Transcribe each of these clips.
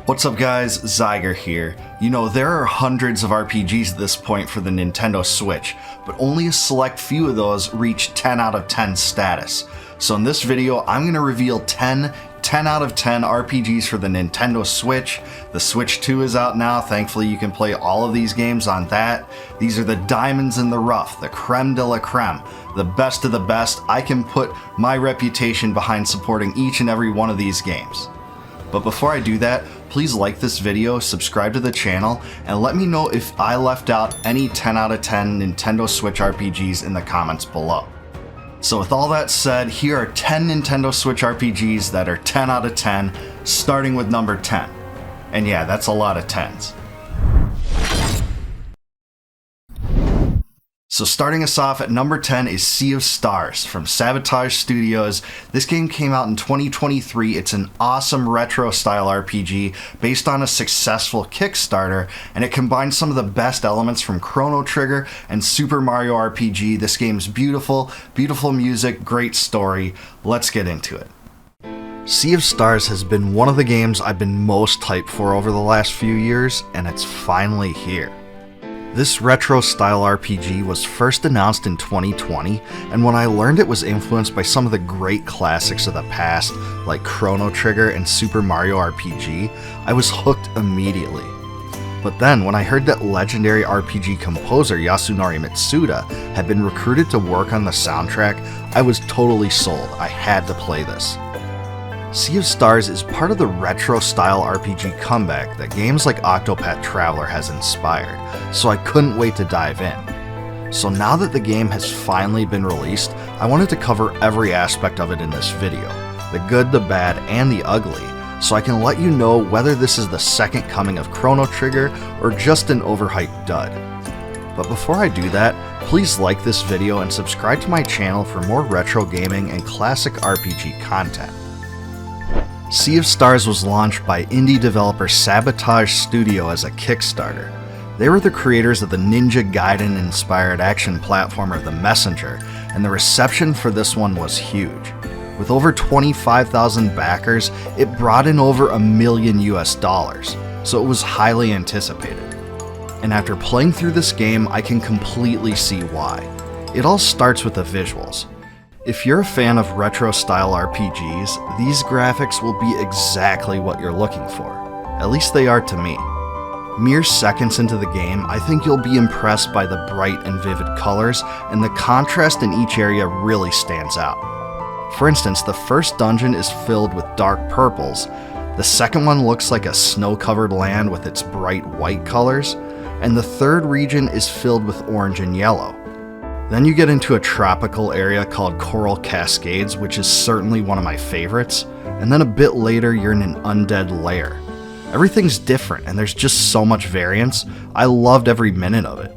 What's up guys, Xygor here. You know, there are hundreds of RPGs at this point for the Nintendo Switch, but only a select few of those reach 10 out of 10 status. So in this video, I'm going to reveal 10 out of 10 RPGs for the Nintendo Switch. The Switch 2 is out now, thankfully you can play all of these games on that. These are the diamonds in the rough, the creme de la creme, the best of the best. I can put my reputation behind supporting each and every one of these games. But before I do that, please like this video, subscribe to the channel, and let me know if I left out any 10 out of 10 Nintendo Switch RPGs in the comments below. So with all that said, here are 10 Nintendo Switch RPGs that are 10 out of 10, starting with number 10. And yeah, that's a lot of 10s. So starting us off at number 10 is Sea of Stars from Sabotage Studios. This game came out in 2023. It's an awesome retro style RPG based on a successful Kickstarter, and it combines some of the best elements from Chrono Trigger and Super Mario RPG. This game's beautiful, beautiful music, great story. Let's get into it. Sea of Stars has been one of the games I've been most hyped for over the last few years, and it's finally here. This retro-style RPG was first announced in 2020, and when I learned it was influenced by some of the great classics of the past, like Chrono Trigger and Super Mario RPG, I was hooked immediately. But then, when I heard that legendary RPG composer Yasunori Mitsuda had been recruited to work on the soundtrack, I was totally sold. I had to play this. Sea of Stars is part of the retro-style RPG comeback that games like Octopath Traveler has inspired, so I couldn't wait to dive in. So now that the game has finally been released, I wanted to cover every aspect of it in this video, the good, the bad, and the ugly, so I can let you know whether this is the second coming of Chrono Trigger or just an overhyped dud. But before I do that, please like this video and subscribe to my channel for more retro gaming and classic RPG content. Sea of Stars was launched by indie developer Sabotage Studio as a Kickstarter. They were the creators of the Ninja Gaiden-inspired action platformer The Messenger, and the reception for this one was huge. With over 25,000 backers, it brought in over $1 million US, so it was highly anticipated. And after playing through this game, I can completely see why. It all starts with the visuals. If you're a fan of retro-style RPGs, these graphics will be exactly what you're looking for. At least they are to me. Mere seconds into the game, I think you'll be impressed by the bright and vivid colors, and the contrast in each area really stands out. For instance, the first dungeon is filled with dark purples, the second one looks like a snow-covered land with its bright white colors, and the third region is filled with orange and yellow. Then you get into a tropical area called Coral Cascades, which is certainly one of my favorites, and then a bit later you're in an undead lair. Everything's different and there's just so much variance. I loved every minute of it.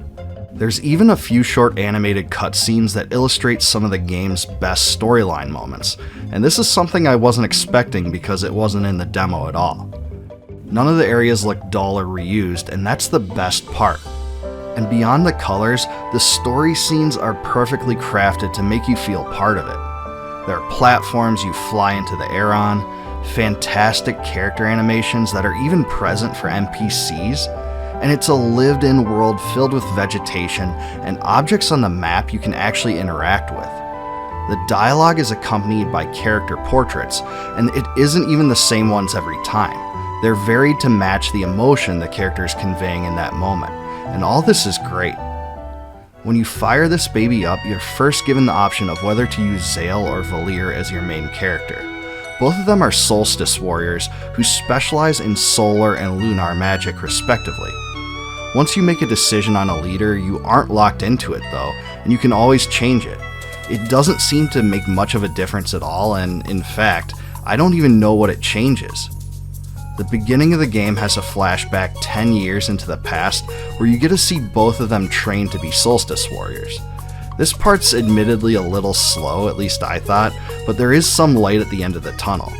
There's even a few short animated cutscenes that illustrate some of the game's best storyline moments, and this is something I wasn't expecting because it wasn't in the demo at all. None of the areas look dull or reused, and that's the best part. And beyond the colors, the story scenes are perfectly crafted to make you feel part of it. There are platforms you fly into the air on, fantastic character animations that are even present for NPCs, and it's a lived-in world filled with vegetation and objects on the map you can actually interact with. The dialogue is accompanied by character portraits, and it isn't even the same ones every time. They're varied to match the emotion the character is conveying in that moment. And all this is great. When you fire this baby up, you're first given the option of whether to use Zale or Valir as your main character. Both of them are Solstice warriors who specialize in solar and lunar magic respectively. Once you make a decision on a leader, you aren't locked into it though, and you can always change it. It doesn't seem to make much of a difference at all, and in fact, I don't even know what it changes. The beginning of the game has a flashback 10 years into the past where you get to see both of them trained to be Solstice warriors. This part's admittedly a little slow, at least I thought, but there is some light at the end of the tunnel.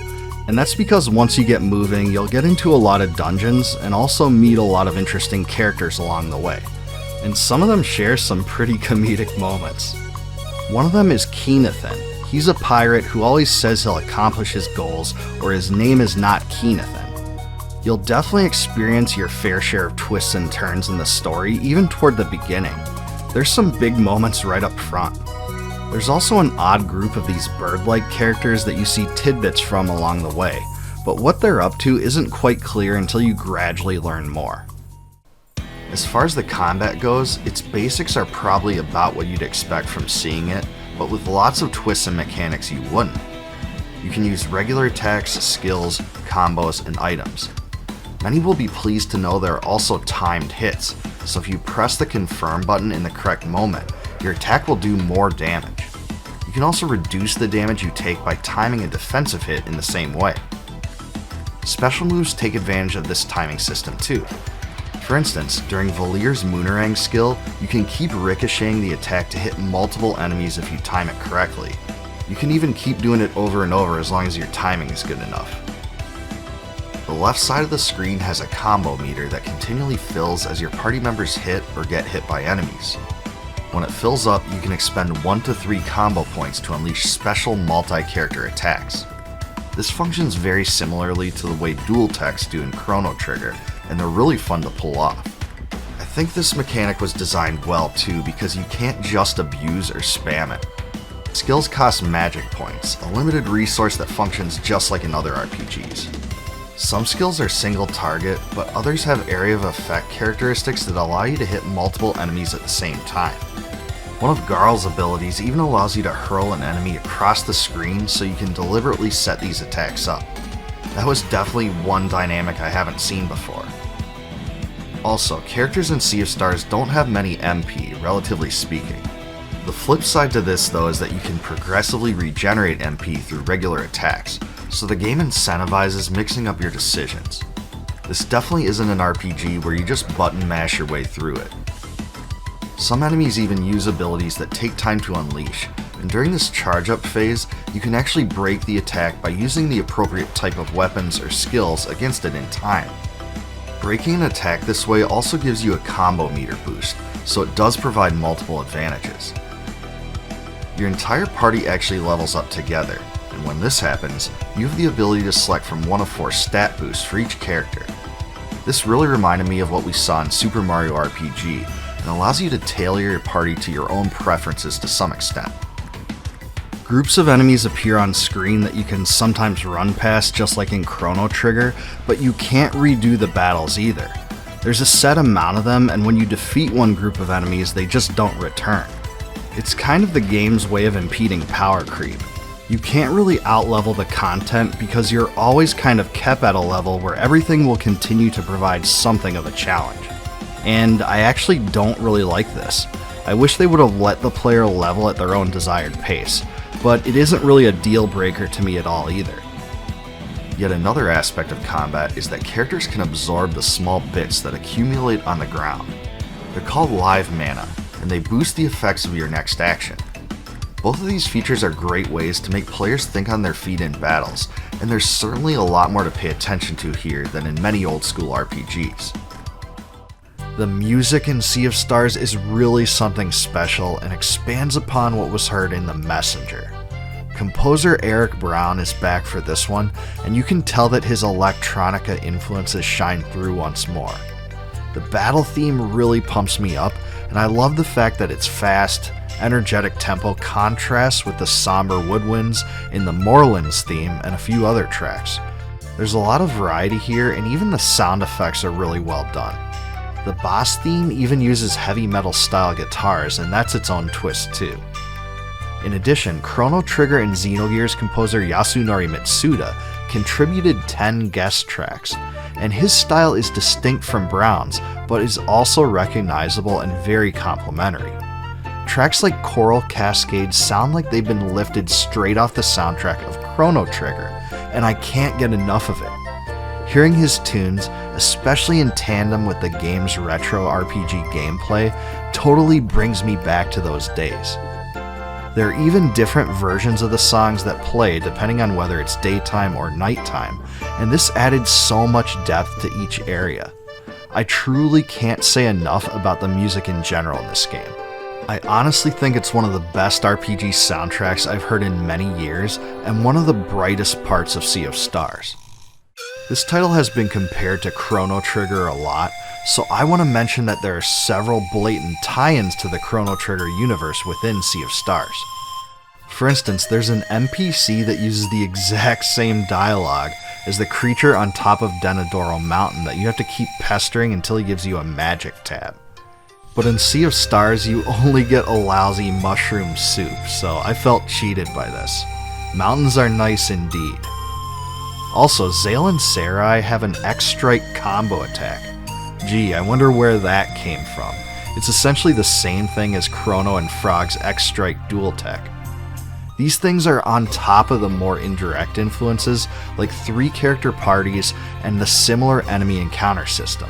And that's because once you get moving, you'll get into a lot of dungeons and also meet a lot of interesting characters along the way. And some of them share some pretty comedic moments. One of them is Keenathan. He's a pirate who always says he'll accomplish his goals or his name is not Keenathan. You'll definitely experience your fair share of twists and turns in the story, even toward the beginning. There's some big moments right up front. There's also an odd group of these bird-like characters that you see tidbits from along the way, but what they're up to isn't quite clear until you gradually learn more. As far as the combat goes, its basics are probably about what you'd expect from seeing it, but with lots of twists and mechanics you wouldn't. You can use regular attacks, skills, combos, and items. Many will be pleased to know there are also timed hits, so if you press the confirm button in the correct moment, your attack will do more damage. You can also reduce the damage you take by timing a defensive hit in the same way. Special moves take advantage of this timing system too. For instance, during Valir's Moonerang skill, you can keep ricocheting the attack to hit multiple enemies if you time it correctly. You can even keep doing it over and over as long as your timing is good enough. The left side of the screen has a combo meter that continually fills as your party members hit or get hit by enemies. When it fills up, you can expend 1 to 3 combo points to unleash special multi-character attacks. This functions very similarly to the way dual techs do in Chrono Trigger, and they're really fun to pull off. I think this mechanic was designed well too because you can't just abuse or spam it. Skills cost magic points, a limited resource that functions just like in other RPGs. Some skills are single target, but others have area of effect characteristics that allow you to hit multiple enemies at the same time. One of Garl's abilities even allows you to hurl an enemy across the screen so you can deliberately set these attacks up. That was definitely one dynamic I haven't seen before. Also, characters in Sea of Stars don't have many MP, relatively speaking. The flip side to this though is that you can progressively regenerate MP through regular attacks, so the game incentivizes mixing up your decisions. This definitely isn't an RPG where you just button mash your way through it. Some enemies even use abilities that take time to unleash, and during this charge up phase, you can actually break the attack by using the appropriate type of weapons or skills against it in time. Breaking an attack this way also gives you a combo meter boost, so it does provide multiple advantages. Your entire party actually levels up together, and when this happens, you have the ability to select from one of 4 stat boosts for each character. This really reminded me of what we saw in Super Mario RPG, and allows you to tailor your party to your own preferences to some extent. Groups of enemies appear on screen that you can sometimes run past just like in Chrono Trigger, but you can't redo the battles either. There's a set amount of them, and when you defeat one group of enemies, they just don't return. It's kind of the game's way of impeding power creep. You can't really outlevel the content because you're always kind of kept at a level where everything will continue to provide something of a challenge. And I actually don't really like this. I wish they would have let the player level at their own desired pace, but it isn't really a deal breaker to me at all either. Yet another aspect of combat is that characters can absorb the small bits that accumulate on the ground. They're called live mana, and they boost the effects of your next action. Both of these features are great ways to make players think on their feet in battles, and there's certainly a lot more to pay attention to here than in many old school RPGs. The music in Sea of Stars is really something special and expands upon what was heard in The Messenger. Composer Eric Brown is back for this one, and you can tell that his electronica influences shine through once more. The battle theme really pumps me up, and I love the fact that its fast, energetic tempo contrasts with the somber woodwinds in the Moorlands theme and a few other tracks. There's a lot of variety here, and even the sound effects are really well done. The boss theme even uses heavy metal style guitars, and that's its own twist too. In addition, Chrono Trigger and Xenogears composer Yasunori Mitsuda contributed 10 guest tracks, and his style is distinct from Brown's, but is also recognizable and very complementary. Tracks like Coral Cascade sound like they've been lifted straight off the soundtrack of Chrono Trigger, and I can't get enough of it. Hearing his tunes, especially in tandem with the game's retro RPG gameplay, totally brings me back to those days. There are even different versions of the songs that play depending on whether it's daytime or nighttime, and this added so much depth to each area. I truly can't say enough about the music in general in this game. I honestly think it's one of the best RPG soundtracks I've heard in many years, and one of the brightest parts of Sea of Stars. This title has been compared to Chrono Trigger a lot, so I want to mention that there are several blatant tie-ins to the Chrono Trigger universe within Sea of Stars. For instance, there's an NPC that uses the exact same dialogue as the creature on top of Denadoro Mountain that you have to keep pestering until he gives you a magic tab. But in Sea of Stars, you only get a lousy mushroom soup, so I felt cheated by this. Mountains are nice indeed. Also, Zale and Sarai have an X-Strike combo attack. Gee, I wonder where that came from. It's essentially the same thing as Chrono and Frog's X-Strike dual tech. These things are on top of the more indirect influences, like 3-character parties and the similar enemy encounter system.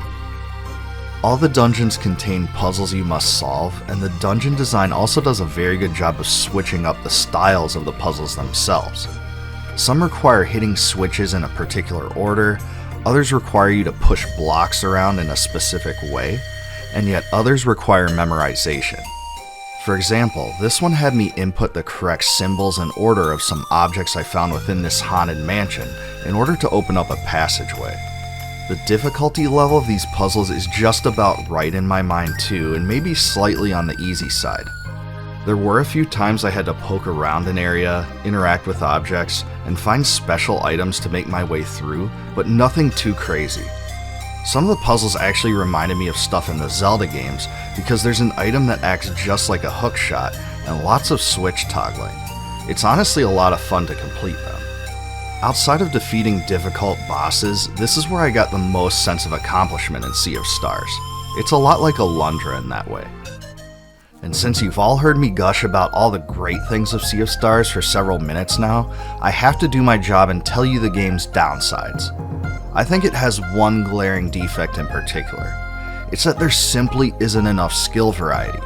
All the dungeons contain puzzles you must solve, and the dungeon design also does a very good job of switching up the styles of the puzzles themselves. Some require hitting switches in a particular order, others require you to push blocks around in a specific way, and yet others require memorization. For example, this one had me input the correct symbols and order of some objects I found within this haunted mansion in order to open up a passageway. The difficulty level of these puzzles is just about right in my mind too, and maybe slightly on the easy side. There were a few times I had to poke around an area, interact with objects, and find special items to make my way through, but nothing too crazy. Some of the puzzles actually reminded me of stuff in the Zelda games, because there's an item that acts just like a hook shot, and lots of switch toggling. It's honestly a lot of fun to complete them. Outside of defeating difficult bosses, this is where I got the most sense of accomplishment in Sea of Stars. It's a lot like Alundra in that way. And since you've all heard me gush about all the great things of Sea of Stars for several minutes now, I have to do my job and tell you the game's downsides. I think it has one glaring defect in particular. It's that there simply isn't enough skill variety.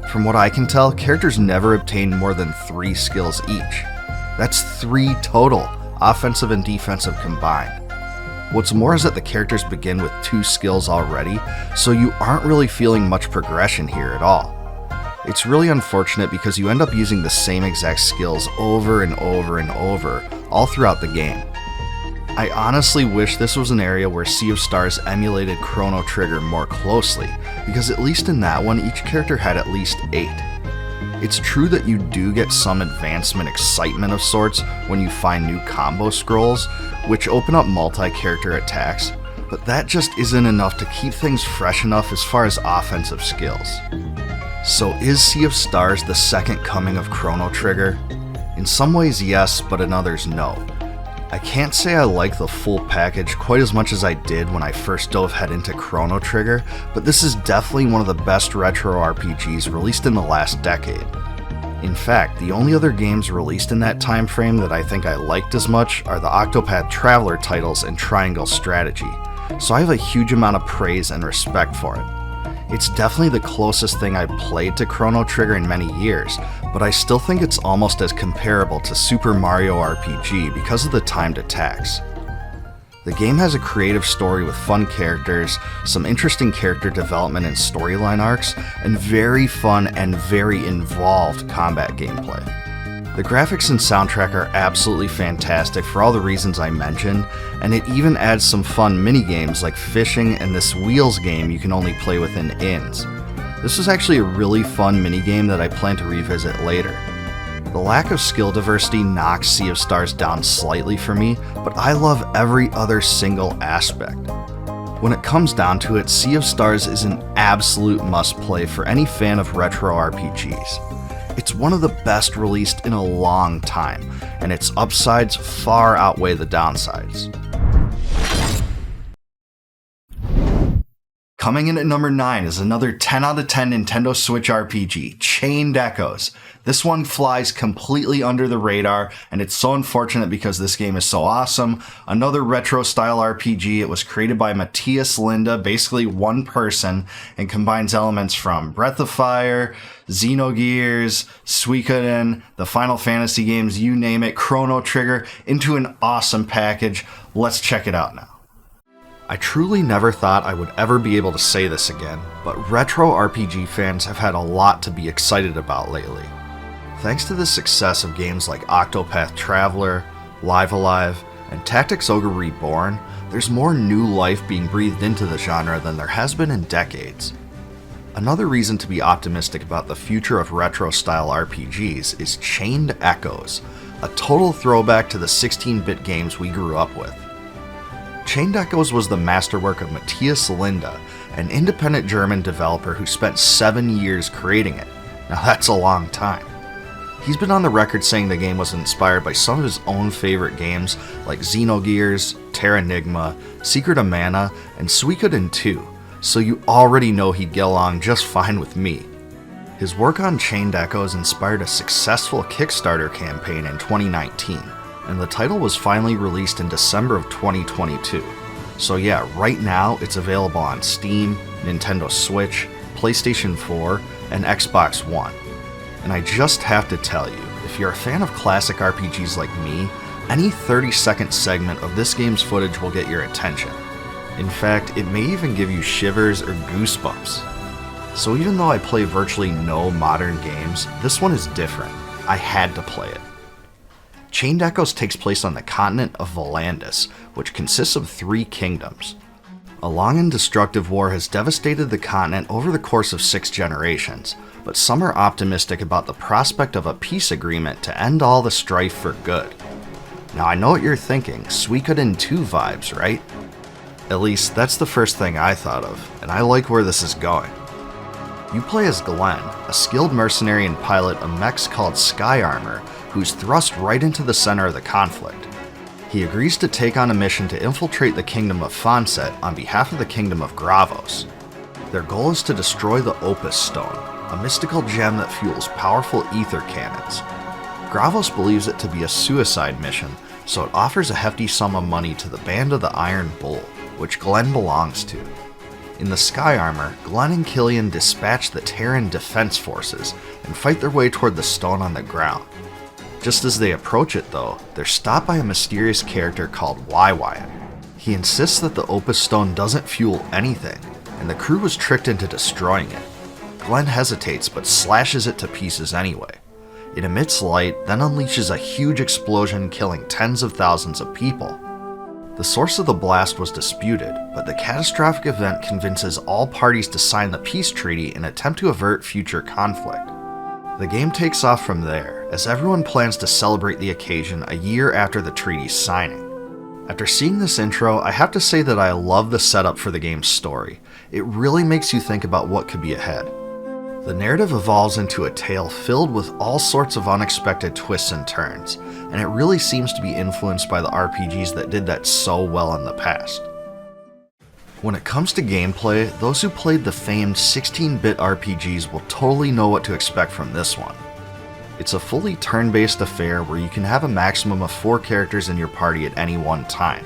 From what I can tell, characters never obtain more than 3 skills each. That's 3 total, offensive and defensive combined. What's more is that the characters begin with 2 skills already, so you aren't really feeling much progression here at all. It's really unfortunate because you end up using the same exact skills over and over and over, all throughout the game. I honestly wish this was an area where Sea of Stars emulated Chrono Trigger more closely, because at least in that one, each character had at least 8. It's true that you do get some advancement excitement of sorts when you find new combo scrolls, which open up multi-character attacks, but that just isn't enough to keep things fresh enough as far as offensive skills. So is Sea of Stars the second coming of Chrono Trigger? In some ways yes, but in others no. I can't say I like the full package quite as much as I did when I first dove head into Chrono Trigger, but this is definitely one of the best retro RPGs released in the last decade. In fact, the only other games released in that time frame that I think I liked as much are the Octopath Traveler titles and Triangle Strategy, so I have a huge amount of praise and respect for it. It's definitely the closest thing I've played to Chrono Trigger in many years, but I still think it's almost as comparable to Super Mario RPG because of the timed attacks. The game has a creative story with fun characters, some interesting character development and storyline arcs, and very fun and very involved combat gameplay. The graphics and soundtrack are absolutely fantastic for all the reasons I mentioned, and it even adds some fun minigames like fishing and this wheels game you can only play within inns. This was actually a really fun minigame that I plan to revisit later. The lack of skill diversity knocks Sea of Stars down slightly for me, but I love every other single aspect. When it comes down to it, Sea of Stars is an absolute must-play for any fan of retro RPGs. It's one of the best released in a long time, and its upsides far outweigh the downsides. Coming in at number 9 is another 10 out of 10 Nintendo Switch RPG, Chained Echoes. This one flies completely under the radar, and it's so unfortunate because this game is so awesome. Another retro-style RPG. It was created by Matthias Linda, basically one person, and combines elements from Breath of Fire, Xenogears, Suikoden, the Final Fantasy games, you name it, Chrono Trigger, into an awesome package. Let's check it out now. I truly never thought I would ever be able to say this again, but retro RPG fans have had a lot to be excited about lately. Thanks to the success of games like Octopath Traveler, Live Alive, In Tactics Ogre Reborn, there's more new life being breathed into the genre than there has been in decades. Another reason to be optimistic about the future of retro-style RPGs is Chained Echoes, a total throwback to the 16-bit games we grew up with. Chained Echoes was the masterwork of Matthias Linde, an independent German developer who spent 7 years creating it. Now that's a long time. He's been on the record saying the game was inspired by some of his own favorite games like Xenogears, Terranigma, Secret of Mana, and Suikoden 2, so you already know he'd get along just fine with me. His work on Chained Echoes inspired a successful Kickstarter campaign in 2019, and the title was finally released in December of 2022. So yeah, right now it's available on Steam, Nintendo Switch, PlayStation 4, and Xbox One. And I just have to tell you, if you're a fan of classic RPGs like me, any 30-second segment of this game's footage will get your attention. In fact, it may even give you shivers or goosebumps. So even though I play virtually no modern games, this one is different. I had to play it. Chained Echoes takes place on the continent of Volandis, which consists of 3 kingdoms. A long and destructive war has devastated the continent over the course of 6 generations, but some are optimistic about the prospect of a peace agreement to end all the strife for good. Now I know what you're thinking, Suikoden 2 vibes, right? At least that's the first thing I thought of, and I like where this is going. You play as Glenn, a skilled mercenary and pilot of mechs called Skyarmor, who's thrust right into the center of the conflict. He agrees to take on a mission to infiltrate the kingdom of Fonset on behalf of the kingdom of Gravos. Their goal is to destroy the Opus Stone, a mystical gem that fuels powerful ether cannons. Gravos believes it to be a suicide mission, so it offers a hefty sum of money to the Band of the Iron Bull, which Glenn belongs to. In the Skyarmor, Glenn and Killian dispatch the Terran Defense Forces and fight their way toward the stone on the ground. Just as they approach it though, they're stopped by a mysterious character called Wyatt. He insists that the Opus Stone doesn't fuel anything, and the crew was tricked into destroying it. Glenn hesitates but slashes it to pieces anyway. It emits light, then unleashes a huge explosion killing tens of thousands of people. The source of the blast was disputed, but the catastrophic event convinces all parties to sign the peace treaty and attempt to avert future conflict. The game takes off from there, as everyone plans to celebrate the occasion a year after the treaty's signing. After seeing this intro, I have to say that I love the setup for the game's story. It really makes you think about what could be ahead. The narrative evolves into a tale filled with all sorts of unexpected twists and turns, and it really seems to be influenced by the RPGs that did that so well in the past. When it comes to gameplay, those who played the famed 16-bit RPGs will totally know what to expect from this one. It's a fully turn-based affair where you can have a maximum of 4 characters in your party at any one time.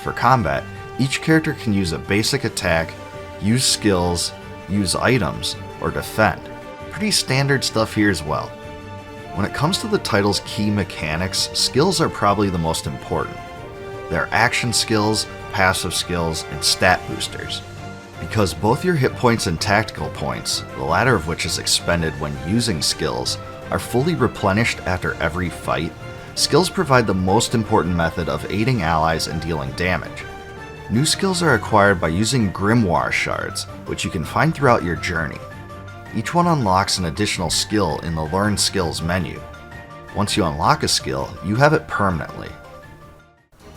For combat, each character can use a basic attack, use skills, use items, or defend. Pretty standard stuff here as well. When it comes to the title's key mechanics, skills are probably the most important. There are action skills, passive skills, and stat boosters. Because both your hit points and tactical points, the latter of which is expended when using skills, are fully replenished after every fight, skills provide the most important method of aiding allies and dealing damage. New skills are acquired by using Grimoire shards, which you can find throughout your journey. Each one unlocks an additional skill in the Learn Skills menu. Once you unlock a skill, you have it permanently.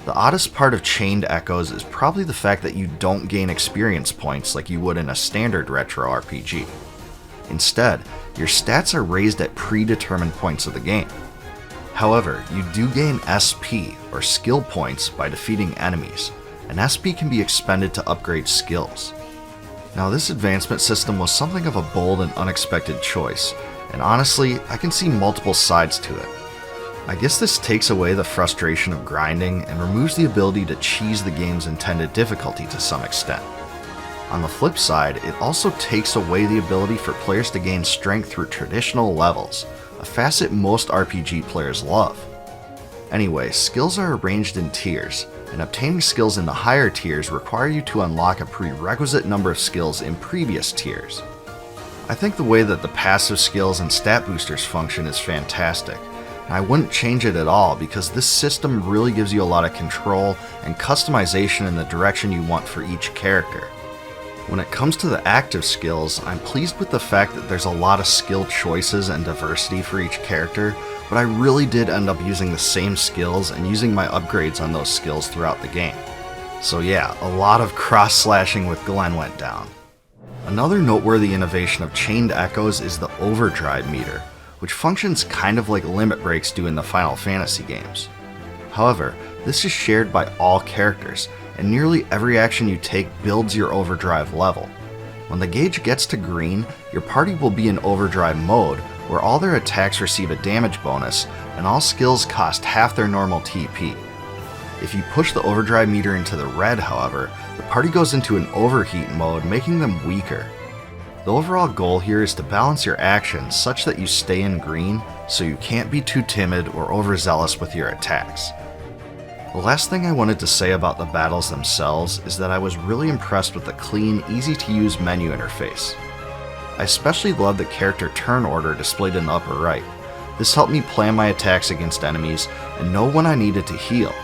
The oddest part of Chained Echoes is probably the fact that you don't gain experience points like you would in a standard retro RPG. Instead, your stats are raised at predetermined points of the game. However, you do gain SP, or skill points, by defeating enemies, and SP can be expended to upgrade skills. Now this advancement system was something of a bold and unexpected choice, and honestly, I can see multiple sides to it. I guess this takes away the frustration of grinding and removes the ability to cheese the game's intended difficulty to some extent. On the flip side, it also takes away the ability for players to gain strength through traditional levels, a facet most RPG players love. Anyway, skills are arranged in tiers, and obtaining skills in the higher tiers require you to unlock a prerequisite number of skills in previous tiers. I think the way that the passive skills and stat boosters function is fantastic, and I wouldn't change it at all because this system really gives you a lot of control and customization in the direction you want for each character. When it comes to the active skills, I'm pleased with the fact that there's a lot of skill choices and diversity for each character, but I really did end up using the same skills and using my upgrades on those skills throughout the game. So yeah, a lot of cross-slashing with Glenn went down. Another noteworthy innovation of Chained Echoes is the overdrive meter, which functions kind of like limit breaks do in the Final Fantasy games. However, this is shared by all characters, and nearly every action you take builds your overdrive level. When the gauge gets to green, your party will be in overdrive mode, where all their attacks receive a damage bonus, and all skills cost half their normal TP. If you push the overdrive meter into the red, however, the party goes into an overheat mode, making them weaker. The overall goal here is to balance your actions such that you stay in green, so you can't be too timid or overzealous with your attacks. The last thing I wanted to say about the battles themselves is that I was really impressed with the clean, easy-to-use menu interface. I especially loved the character turn order displayed in the upper right. This helped me plan my attacks against enemies and know when I needed to heal.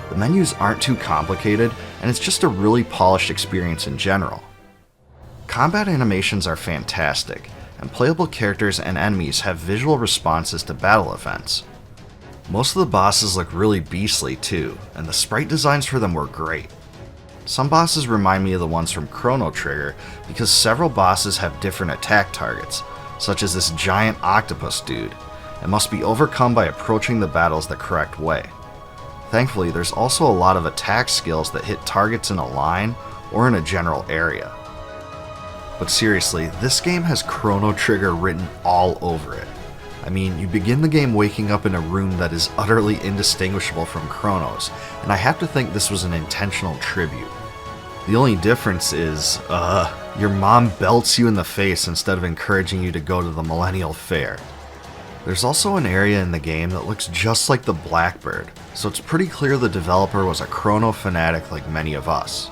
The menus aren't too complicated, and it's just a really polished experience in general. Combat animations are fantastic, and playable characters and enemies have visual responses to battle events. Most of the bosses look really beastly too, and the sprite designs for them were great. Some bosses remind me of the ones from Chrono Trigger because several bosses have different attack targets, such as this giant octopus dude, and must be overcome by approaching the battles the correct way. Thankfully, there's also a lot of attack skills that hit targets in a line or in a general area. But seriously, this game has Chrono Trigger written all over it. I mean, you begin the game waking up in a room that is utterly indistinguishable from Chrono's, and I have to think this was an intentional tribute. The only difference is, your mom belts you in the face instead of encouraging you to go to the Millennial Fair. There's also an area in the game that looks just like the Blackbird, so it's pretty clear the developer was a Chrono fanatic like many of us.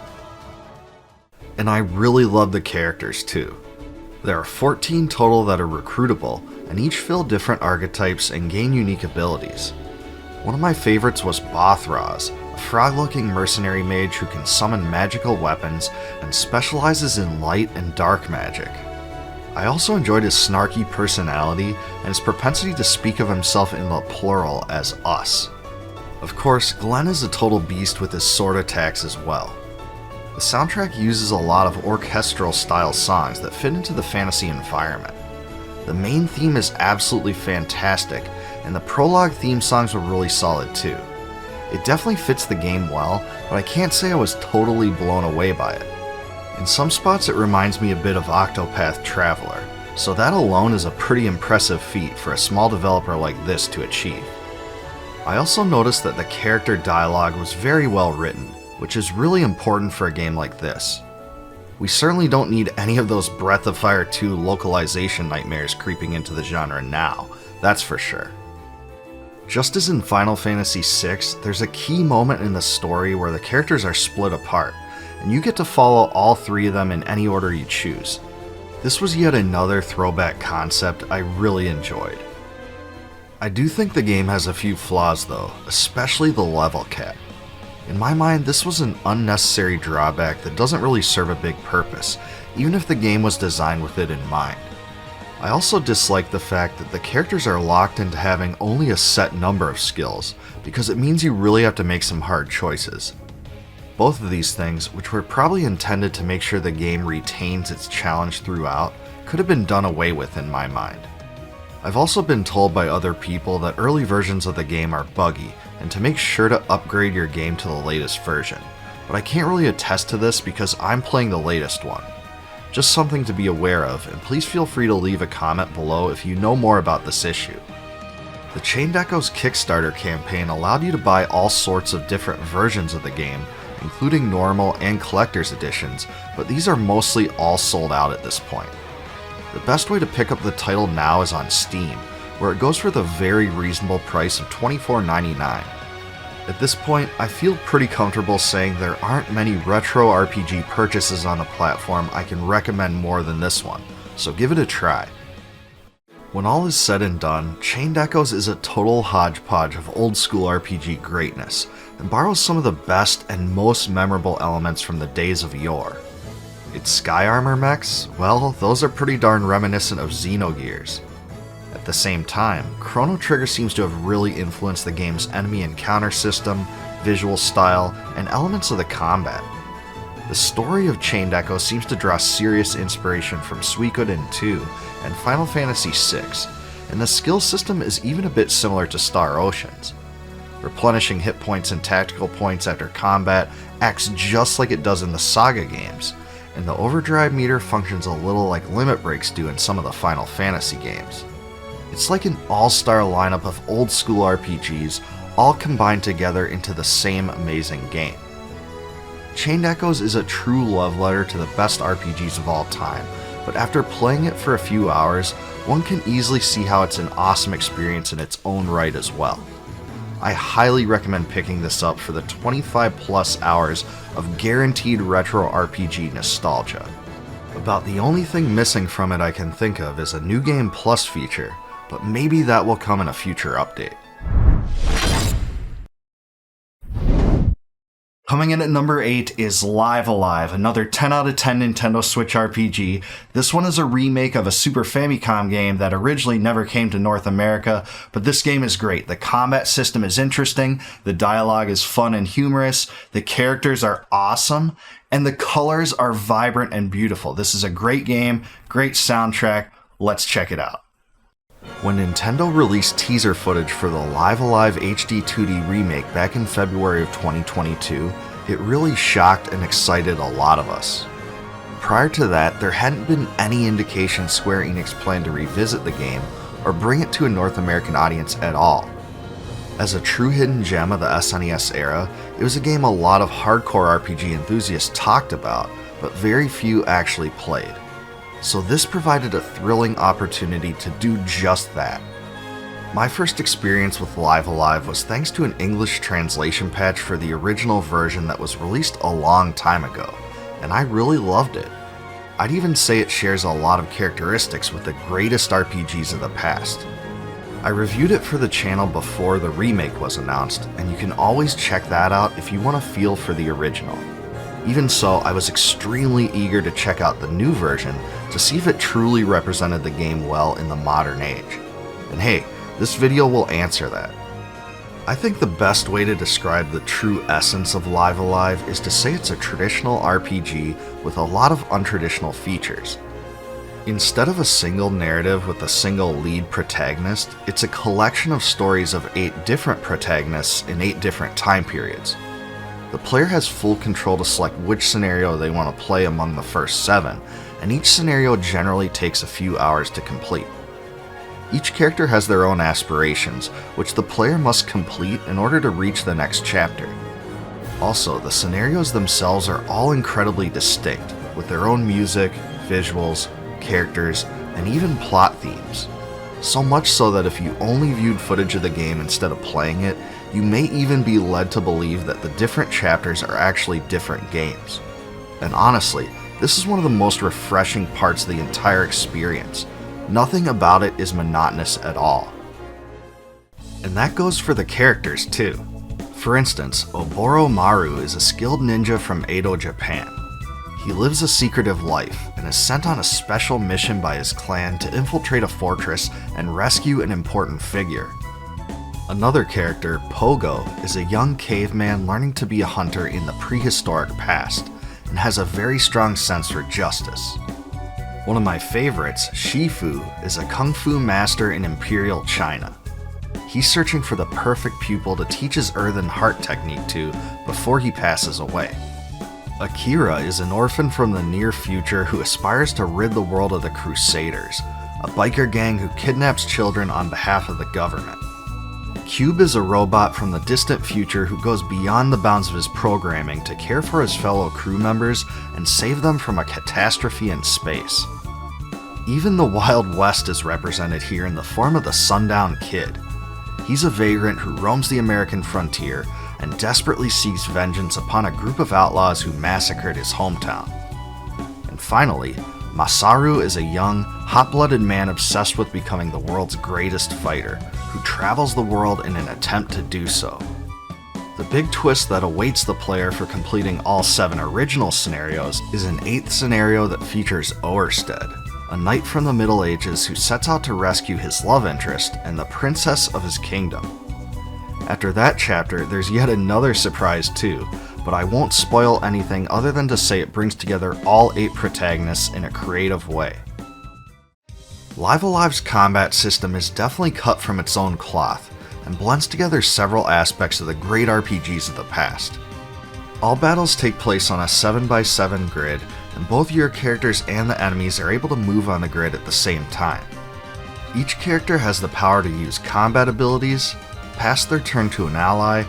And I really love the characters too. There are 14 total that are recruitable, and each fill different archetypes and gain unique abilities. One of my favorites was Bothraz, a frog-looking mercenary mage who can summon magical weapons and specializes in light and dark magic. I also enjoyed his snarky personality and his propensity to speak of himself in the plural as us. Of course, Glenn is a total beast with his sword attacks as well. The soundtrack uses a lot of orchestral style songs that fit into the fantasy environment. The main theme is absolutely fantastic, and the prologue theme songs were really solid too. It definitely fits the game well, but I can't say I was totally blown away by it. In some spots it reminds me a bit of Octopath Traveler, so that alone is a pretty impressive feat for a small developer like this to achieve. I also noticed that the character dialogue was very well written, which is really important for a game like this. We certainly don't need any of those Breath of Fire 2 localization nightmares creeping into the genre now, that's for sure. Just as in Final Fantasy VI, there's a key moment in the story where the characters are split apart, and you get to follow all three of them in any order you choose. This was yet another throwback concept I really enjoyed. I do think the game has a few flaws though, especially the level cap. In my mind, this was an unnecessary drawback that doesn't really serve a big purpose, even if the game was designed with it in mind. I also dislike the fact that the characters are locked into having only a set number of skills, because it means you really have to make some hard choices. Both of these things, which were probably intended to make sure the game retains its challenge throughout, could have been done away with in my mind. I've also been told by other people that early versions of the game are buggy, and to make sure to upgrade your game to the latest version, but I can't really attest to this because I'm playing the latest one. Just something to be aware of, and please feel free to leave a comment below if you know more about this issue. The Chained Echoes Kickstarter campaign allowed you to buy all sorts of different versions of the game, including normal and collector's editions, but these are mostly all sold out at this point. The best way to pick up the title now is on Steam, where it goes for the very reasonable price of $24.99. At this point, I feel pretty comfortable saying there aren't many retro RPG purchases on the platform I can recommend more than this one, so give it a try. When all is said and done, Chained Echoes is a total hodgepodge of old school RPG greatness, and borrows some of the best and most memorable elements from the days of yore. Its sky armor mechs, well, those are pretty darn reminiscent of Xenogears. At the same time, Chrono Trigger seems to have really influenced the game's enemy encounter system, visual style, and elements of the combat. The story of Chained Echoes seems to draw serious inspiration from Suikoden 2 and Final Fantasy VI, and the skill system is even a bit similar to Star Ocean's. Replenishing hit points and tactical points after combat acts just like it does in the Saga games, and the overdrive meter functions a little like limit breaks do in some of the Final Fantasy games. It's like an all-star lineup of old school RPGs all combined together into the same amazing game. Chained Echoes is a true love letter to the best RPGs of all time, but after playing it for a few hours, one can easily see how it's an awesome experience in its own right as well. I highly recommend picking this up for the 25 plus hours of guaranteed retro RPG nostalgia. About the only thing missing from it I can think of is a New Game Plus feature, but maybe that will come in a future update. Coming in at number 8 is Live Alive, another 10 out of 10 Nintendo Switch RPG. This one is a remake of a Super Famicom game that originally never came to North America, but this game is great. The combat system is interesting, the dialogue is fun and humorous, the characters are awesome, and the colors are vibrant and beautiful. This is a great game, great soundtrack. Let's check it out. When Nintendo released teaser footage for the Live Alive HD 2D remake back in February of 2022, it really shocked and excited a lot of us. Prior to that, there hadn't been any indication Square Enix planned to revisit the game or bring it to a North American audience at all. As a true hidden gem of the SNES era, it was a game a lot of hardcore RPG enthusiasts talked about, but very few actually played. So this provided a thrilling opportunity to do just that. My first experience with Live Alive was thanks to an English translation patch for the original version that was released a long time ago, and I really loved it. I'd even say it shares a lot of characteristics with the greatest RPGs of the past. I reviewed it for the channel before the remake was announced, and you can always check that out if you want a feel for the original. Even so, I was extremely eager to check out the new version to see if it truly represented the game well in the modern age. And hey, this video will answer that. I think the best way to describe the true essence of Live Alive is to say it's a traditional RPG with a lot of untraditional features. Instead of a single narrative with a single lead protagonist, it's a collection of stories of 8 different protagonists in 8 different time periods. The player has full control to select which scenario they want to play among the first 7, and each scenario generally takes a few hours to complete. Each character has their own aspirations, which the player must complete in order to reach the next chapter. Also, the scenarios themselves are all incredibly distinct, with their own music, visuals, characters, and even plot themes. So much so that if you only viewed footage of the game instead of playing it, you may even be led to believe that the different chapters are actually different games. And honestly, this is one of the most refreshing parts of the entire experience. Nothing about it is monotonous at all. And that goes for the characters too. For instance, Oboro Maru is a skilled ninja from Edo, Japan. He lives a secretive life and is sent on a special mission by his clan to infiltrate a fortress and rescue an important figure. Another character, Pogo, is a young caveman learning to be a hunter in the prehistoric past, and has a very strong sense for justice. One of my favorites, Shifu, is a kung fu master in Imperial China. He's searching for the perfect pupil to teach his earthen heart technique to before he passes away. Akira is an orphan from the near future who aspires to rid the world of the Crusaders, a biker gang who kidnaps children on behalf of the government. Cube is a robot from the distant future who goes beyond the bounds of his programming to care for his fellow crew members and save them from a catastrophe in space. Even the Wild West is represented here in the form of the Sundown Kid. He's a vagrant who roams the American frontier and desperately seeks vengeance upon a group of outlaws who massacred his hometown. And finally, Masaru is a young, hot-blooded man obsessed with becoming the world's greatest fighter, who travels the world in an attempt to do so. The big twist that awaits the player for completing all 7 original scenarios is an 8th scenario that features Oersted, a knight from the Middle Ages who sets out to rescue his love interest and the princess of his kingdom. After that chapter, there's yet another surprise too, but I won't spoil anything other than to say it brings together all 8 protagonists in a creative way. Live Alive's combat system is definitely cut from its own cloth, and blends together several aspects of the great RPGs of the past. All battles take place on a 7x7 grid, and both your characters and the enemies are able to move on the grid at the same time. Each character has the power to use combat abilities, pass their turn to an ally,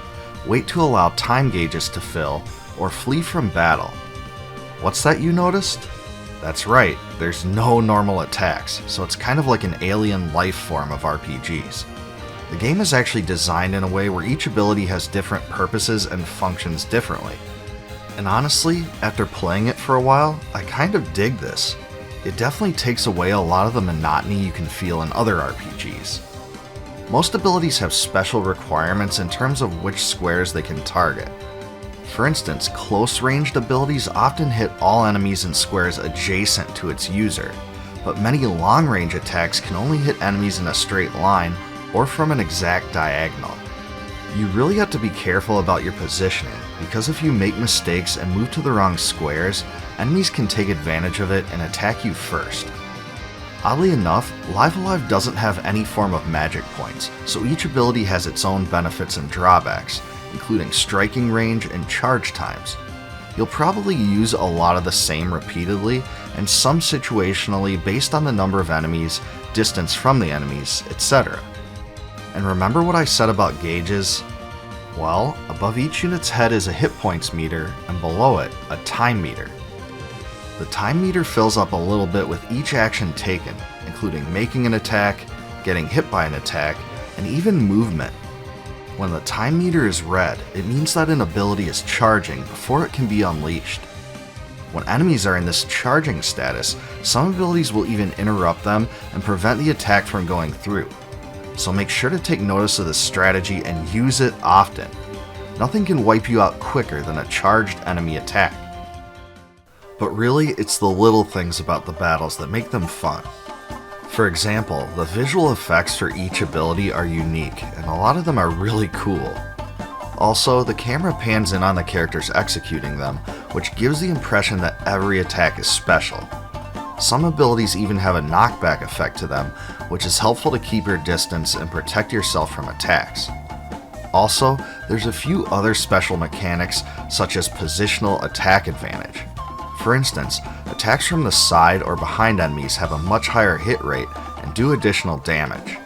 wait to allow time gauges to fill, or flee from battle. What's that you noticed? That's right, there's no normal attacks, so it's kind of like an alien life form of RPGs. The game is actually designed in a way where each ability has different purposes and functions differently. And honestly, after playing it for a while, I kind of dig this. It definitely takes away a lot of the monotony you can feel in other RPGs. Most abilities have special requirements in terms of which squares they can target. For instance, close-ranged abilities often hit all enemies in squares adjacent to its user, but many long-range attacks can only hit enemies in a straight line or from an exact diagonal. You really have to be careful about your positioning, because if you make mistakes and move to the wrong squares, enemies can take advantage of it and attack you first. Oddly enough, Live Alive doesn't have any form of magic points, so each ability has its own benefits and drawbacks, including striking range and charge times. You'll probably use a lot of the same repeatedly, and some situationally based on the number of enemies, distance from the enemies, etc. And remember what I said about gauges? Well, above each unit's head is a hit points meter, and below it, a time meter. The time meter fills up a little bit with each action taken, including making an attack, getting hit by an attack, and even movement. When the time meter is red, it means that an ability is charging before it can be unleashed. When enemies are in this charging status, some abilities will even interrupt them and prevent the attack from going through. So make sure to take notice of this strategy and use it often. Nothing can wipe you out quicker than a charged enemy attack. But really, it's the little things about the battles that make them fun. For example, the visual effects for each ability are unique, and a lot of them are really cool. Also, the camera pans in on the characters executing them, which gives the impression that every attack is special. Some abilities even have a knockback effect to them, which is helpful to keep your distance and protect yourself from attacks. Also, there's a few other special mechanics, such as positional attack advantage. For instance, attacks from the side or behind enemies have a much higher hit rate and do additional damage.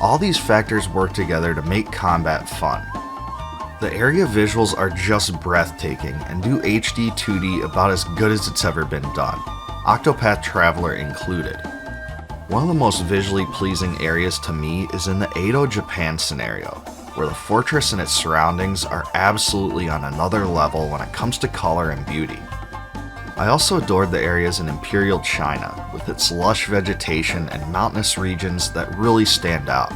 All these factors work together to make combat fun. The area visuals are just breathtaking and do HD 2D about as good as it's ever been done, Octopath Traveler included. One of the most visually pleasing areas to me is in the Edo, Japan scenario, where the fortress and its surroundings are absolutely on another level when it comes to color and beauty. I also adored the areas in Imperial China, with its lush vegetation and mountainous regions that really stand out.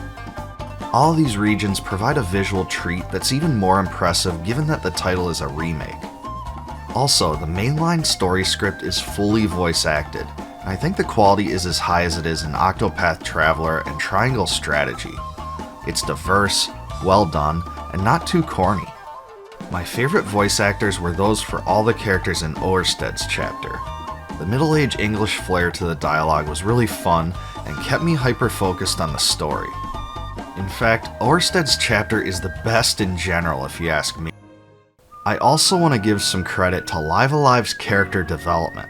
All of these regions provide a visual treat that's even more impressive given that the title is a remake. Also, the mainline story script is fully voice acted, and I think the quality is as high as it is in Octopath Traveler and Triangle Strategy. It's diverse, well done, and not too corny. My favorite voice actors were those for all the characters in Oersted's chapter. The middle-aged English flair to the dialogue was really fun and kept me hyper-focused on the story. In fact, Oersted's chapter is the best in general if you ask me. I also want to give some credit to Live Alive's character development.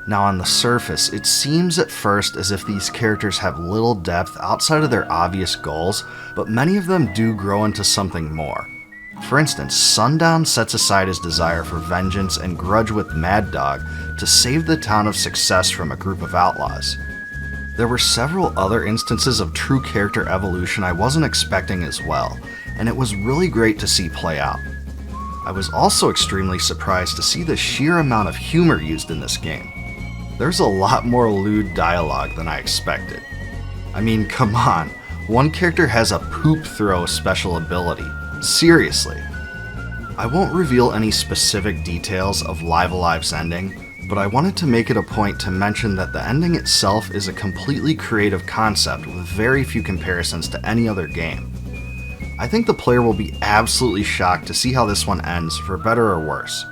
Now on the surface, it seems at first as if these characters have little depth outside of their obvious goals, but many of them do grow into something more. For instance, Sundown sets aside his desire for vengeance and grudge with Mad Dog to save the town of Success from a group of outlaws. There were several other instances of true character evolution I wasn't expecting as well, and it was really great to see play out. I was also extremely surprised to see the sheer amount of humor used in this game. There's a lot more lewd dialogue than I expected. I mean, come on, one character has a poop throw special ability. Seriously. I won't reveal any specific details of Live Alive's ending, but I wanted to make it a point to mention that the ending itself is a completely creative concept with very few comparisons to any other game. I think the player will be absolutely shocked to see how this one ends, for better or worse.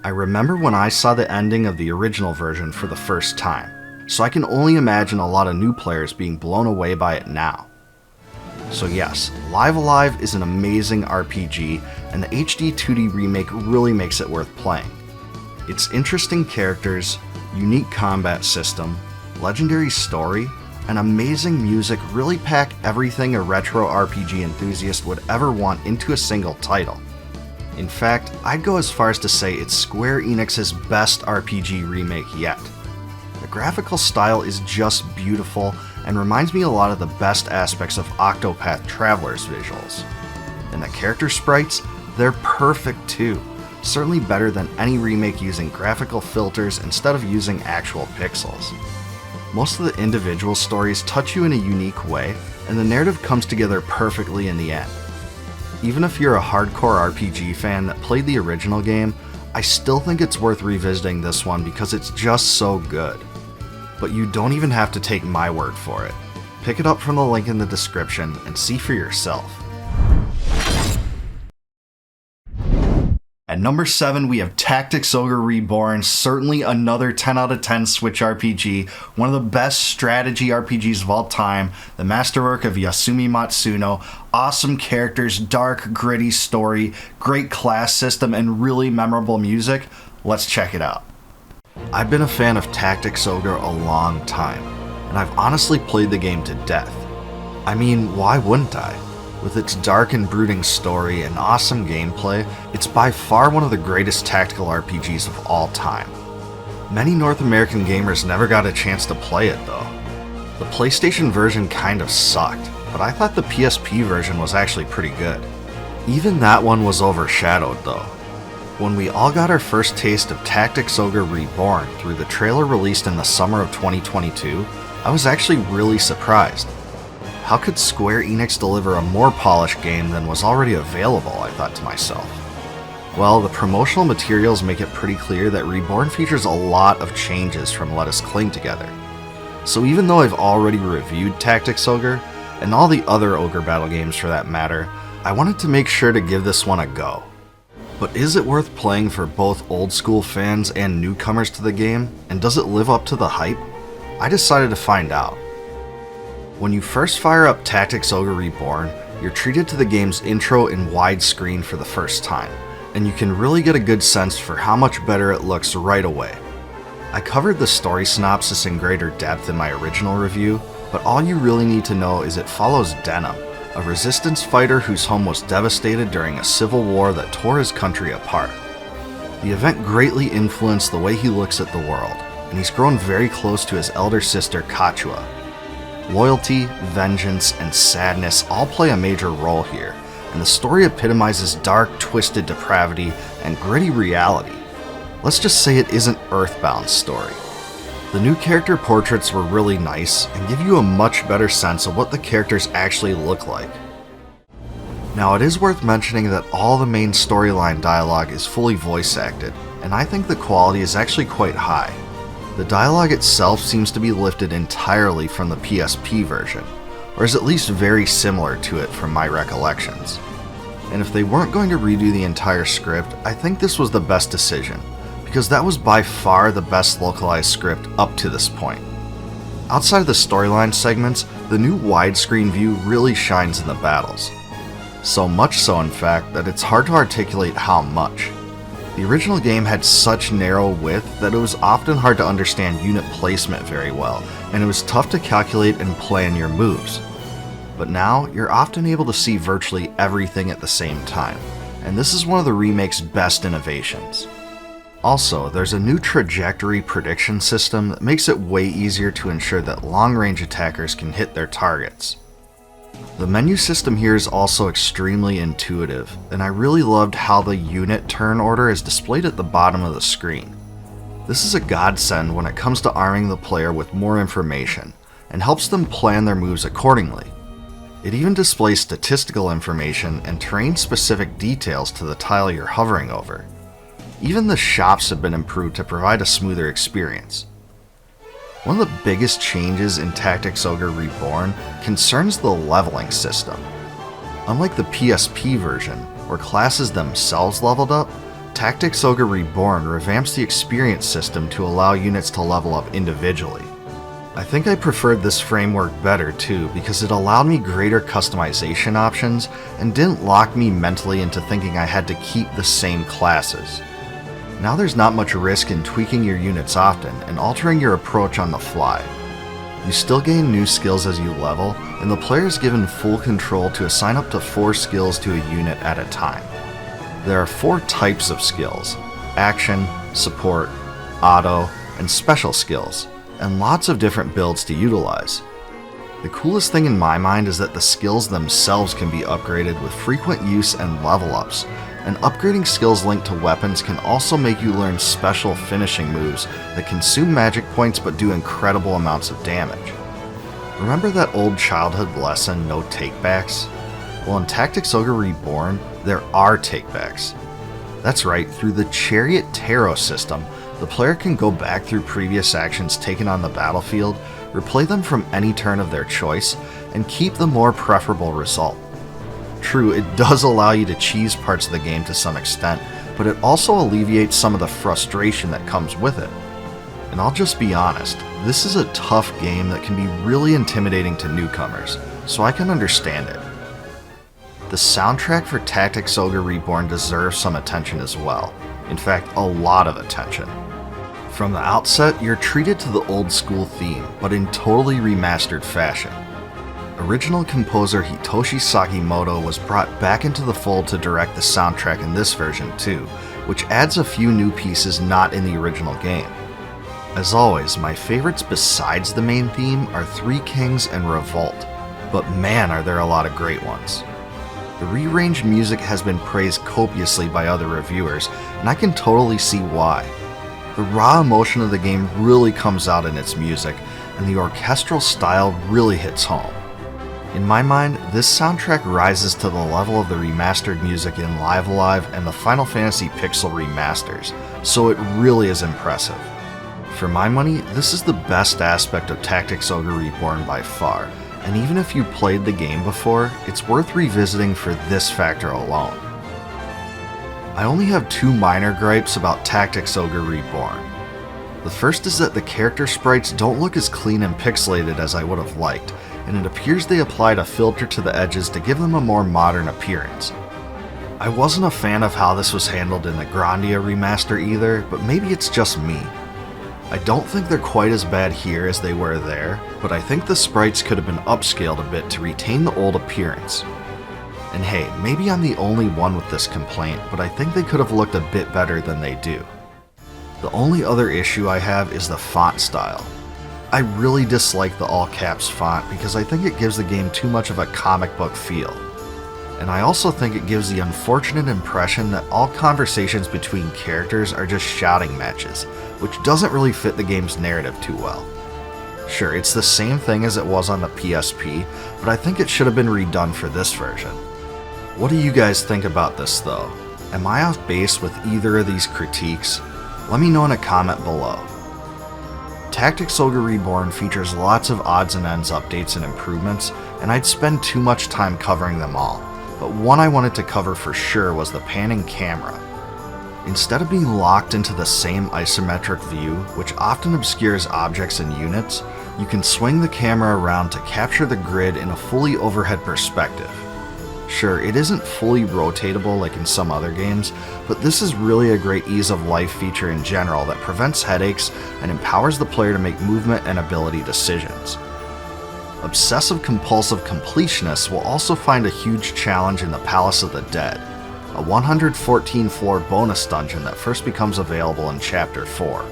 I remember when I saw the ending of the original version for the first time, so I can only imagine a lot of new players being blown away by it now. So yes, Live Alive is an amazing RPG, and the HD 2D remake really makes it worth playing. Its interesting characters, unique combat system, legendary story, and amazing music really pack everything a retro RPG enthusiast would ever want into a single title. In fact, I'd go as far as to say it's Square Enix's best RPG remake yet. The graphical style is just beautiful and reminds me a lot of the best aspects of Octopath Traveler's visuals. And the character sprites, they're perfect too. Certainly better than any remake using graphical filters instead of using actual pixels. Most of the individual stories touch you in a unique way, and the narrative comes together perfectly in the end. Even if you're a hardcore RPG fan that played the original game, I still think it's worth revisiting this one because it's just so good. But you don't even have to take my word for it. Pick it up from the link in the description and see for yourself. At number 7, we have Tactics Ogre Reborn, certainly another 10 out of 10 Switch RPG, one of the best strategy RPGs of all time, the masterwork of Yasumi Matsuno, awesome characters, dark, gritty story, great class system, and really memorable music. Let's check it out. I've been a fan of Tactics Ogre a long time, and I've honestly played the game to death. I mean, why wouldn't I? With its dark and brooding story and awesome gameplay, it's by far one of the greatest tactical RPGs of all time. Many North American gamers never got a chance to play it though. The PlayStation version kind of sucked, but I thought the PSP version was actually pretty good. Even that one was overshadowed though. When we all got our first taste of Tactics Ogre Reborn through the trailer released in the summer of 2022, I was actually really surprised. How could Square Enix deliver a more polished game than was already available, I thought to myself. Well, the promotional materials make it pretty clear that Reborn features a lot of changes from Let Us Cling Together. So even though I've already reviewed Tactics Ogre, and all the other Ogre Battle games for that matter, I wanted to make sure to give this one a go. But is it worth playing for both old school fans and newcomers to the game, and does it live up to the hype? I decided to find out. When you first fire up Tactics Ogre Reborn, you're treated to the game's intro in widescreen for the first time, and you can really get a good sense for how much better it looks right away. I covered the story synopsis in greater depth in my original review, but all you really need to know is it follows Denim, a resistance fighter whose home was devastated during a civil war that tore his country apart. The event greatly influenced the way he looks at the world, and he's grown very close to his elder sister Kachua. Loyalty, vengeance, and sadness all play a major role here, and the story epitomizes dark, twisted depravity and gritty reality. Let's just say it isn't Earthbound's story. The new character portraits were really nice and give you a much better sense of what the characters actually look like. Now, it is worth mentioning that all the main storyline dialogue is fully voice acted, and I think the quality is actually quite high. The dialogue itself seems to be lifted entirely from the PSP version, or is at least very similar to it from my recollections. And if they weren't going to redo the entire script, I think this was the best decision, because that was by far the best localized script up to this point. Outside of the storyline segments, the new widescreen view really shines in the battles. So much so, in fact, that it's hard to articulate how much. The original game had such narrow width that it was often hard to understand unit placement very well, and it was tough to calculate and plan your moves. But now, you're often able to see virtually everything at the same time, and this is one of the remake's best innovations. Also, there's a new trajectory prediction system that makes it way easier to ensure that long-range attackers can hit their targets. The menu system here is also extremely intuitive, and I really loved how the unit turn order is displayed at the bottom of the screen. This is a godsend when it comes to arming the player with more information, and helps them plan their moves accordingly. It even displays statistical information and terrain-specific details to the tile you're hovering over. Even the shops have been improved to provide a smoother experience. One of the biggest changes in Tactics Ogre Reborn concerns the leveling system. Unlike the PSP version, where classes themselves leveled up, Tactics Ogre Reborn revamps the experience system to allow units to level up individually. I think I preferred this framework better too because it allowed me greater customization options and didn't lock me mentally into thinking I had to keep the same classes. Now there's not much risk in tweaking your units often and altering your approach on the fly. You still gain new skills as you level, and the player is given full control to assign up to 4 skills to a unit at a time. There are 4 types of skills: action, support, auto, and special skills, and lots of different builds to utilize. The coolest thing in my mind is that the skills themselves can be upgraded with frequent use and level ups, and upgrading skills linked to weapons can also make you learn special finishing moves that consume magic points but do incredible amounts of damage. Remember that old childhood lesson, no takebacks? Well, in Tactics Ogre Reborn, there are takebacks. That's right, through the Chariot Tarot system, the player can go back through previous actions taken on the battlefield, replay them from any turn of their choice, and keep the more preferable result. True, it does allow you to cheese parts of the game to some extent, but it also alleviates some of the frustration that comes with it. And I'll just be honest, this is a tough game that can be really intimidating to newcomers, so I can understand it. The soundtrack for Tactics Ogre Reborn deserves some attention as well. In fact, a lot of attention. From the outset, you're treated to the old school theme, but in totally remastered fashion. Original composer Hitoshi Sakimoto was brought back into the fold to direct the soundtrack in this version too, which adds a few new pieces not in the original game. As always, my favorites besides the main theme are Three Kings and Revolt, but man are there a lot of great ones. The rearranged music has been praised copiously by other reviewers, and I can totally see why. The raw emotion of the game really comes out in its music, and the orchestral style really hits home. In my mind, this soundtrack rises to the level of the remastered music in Live Alive and the Final Fantasy Pixel remasters, so it really is impressive. For my money, this is the best aspect of Tactics Ogre Reborn by far, and even if you played the game before, it's worth revisiting for this factor alone. I only have 2 minor gripes about Tactics Ogre Reborn. The first is that the character sprites don't look as clean and pixelated as I would have liked, and it appears they applied a filter to the edges to give them a more modern appearance. I wasn't a fan of how this was handled in the Grandia remaster either, but maybe it's just me. I don't think they're quite as bad here as they were there, but I think the sprites could have been upscaled a bit to retain the old appearance. And hey, maybe I'm the only one with this complaint, but I think they could have looked a bit better than they do. The only other issue I have is the font style. I really dislike the all caps font because I think it gives the game too much of a comic book feel. And I also think it gives the unfortunate impression that all conversations between characters are just shouting matches, which doesn't really fit the game's narrative too well. Sure, it's the same thing as it was on the PSP, but I think it should have been redone for this version. What do you guys think about this though? Am I off base with either of these critiques? Let me know in a comment below. Tactics Ogre Reborn features lots of odds and ends updates and improvements, and I'd spend too much time covering them all, but one I wanted to cover for sure was the panning camera. Instead of being locked into the same isometric view, which often obscures objects and units, you can swing the camera around to capture the grid in a fully overhead perspective. Sure, it isn't fully rotatable like in some other games, but this is really a great ease of life feature in general that prevents headaches and empowers the player to make movement and ability decisions. Obsessive-compulsive completionists will also find a huge challenge in the Palace of the Dead, a 114-floor bonus dungeon that first becomes available in Chapter 4.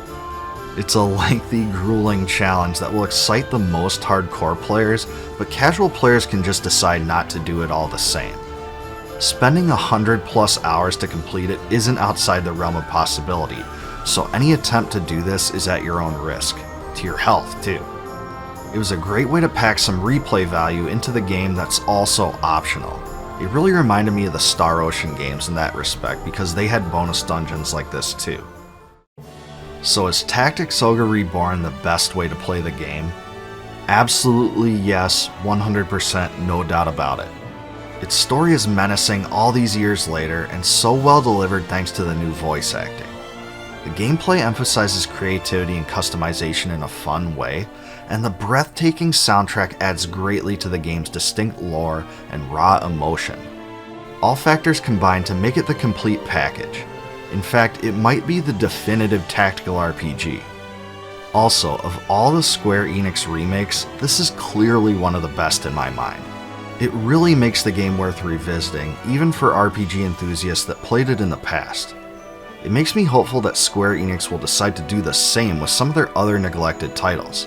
It's a lengthy, grueling challenge that will excite the most hardcore players, but casual players can just decide not to do it all the same. Spending 100+ hours to complete it isn't outside the realm of possibility, so any attempt to do this is at your own risk, to your health too. It was a great way to pack some replay value into the game that's also optional. It really reminded me of the Star Ocean games in that respect because they had bonus dungeons like this too. So is Tactics Ogre Reborn the best way to play the game? Absolutely yes, 100%, no doubt about it. Its story is menacing all these years later and so well delivered thanks to the new voice acting. The gameplay emphasizes creativity and customization in a fun way, and the breathtaking soundtrack adds greatly to the game's distinct lore and raw emotion. All factors combine to make it the complete package. In fact, it might be the definitive tactical RPG. Also, of all the Square Enix remakes, this is clearly one of the best in my mind. It really makes the game worth revisiting, even for RPG enthusiasts that played it in the past. It makes me hopeful that Square Enix will decide to do the same with some of their other neglected titles.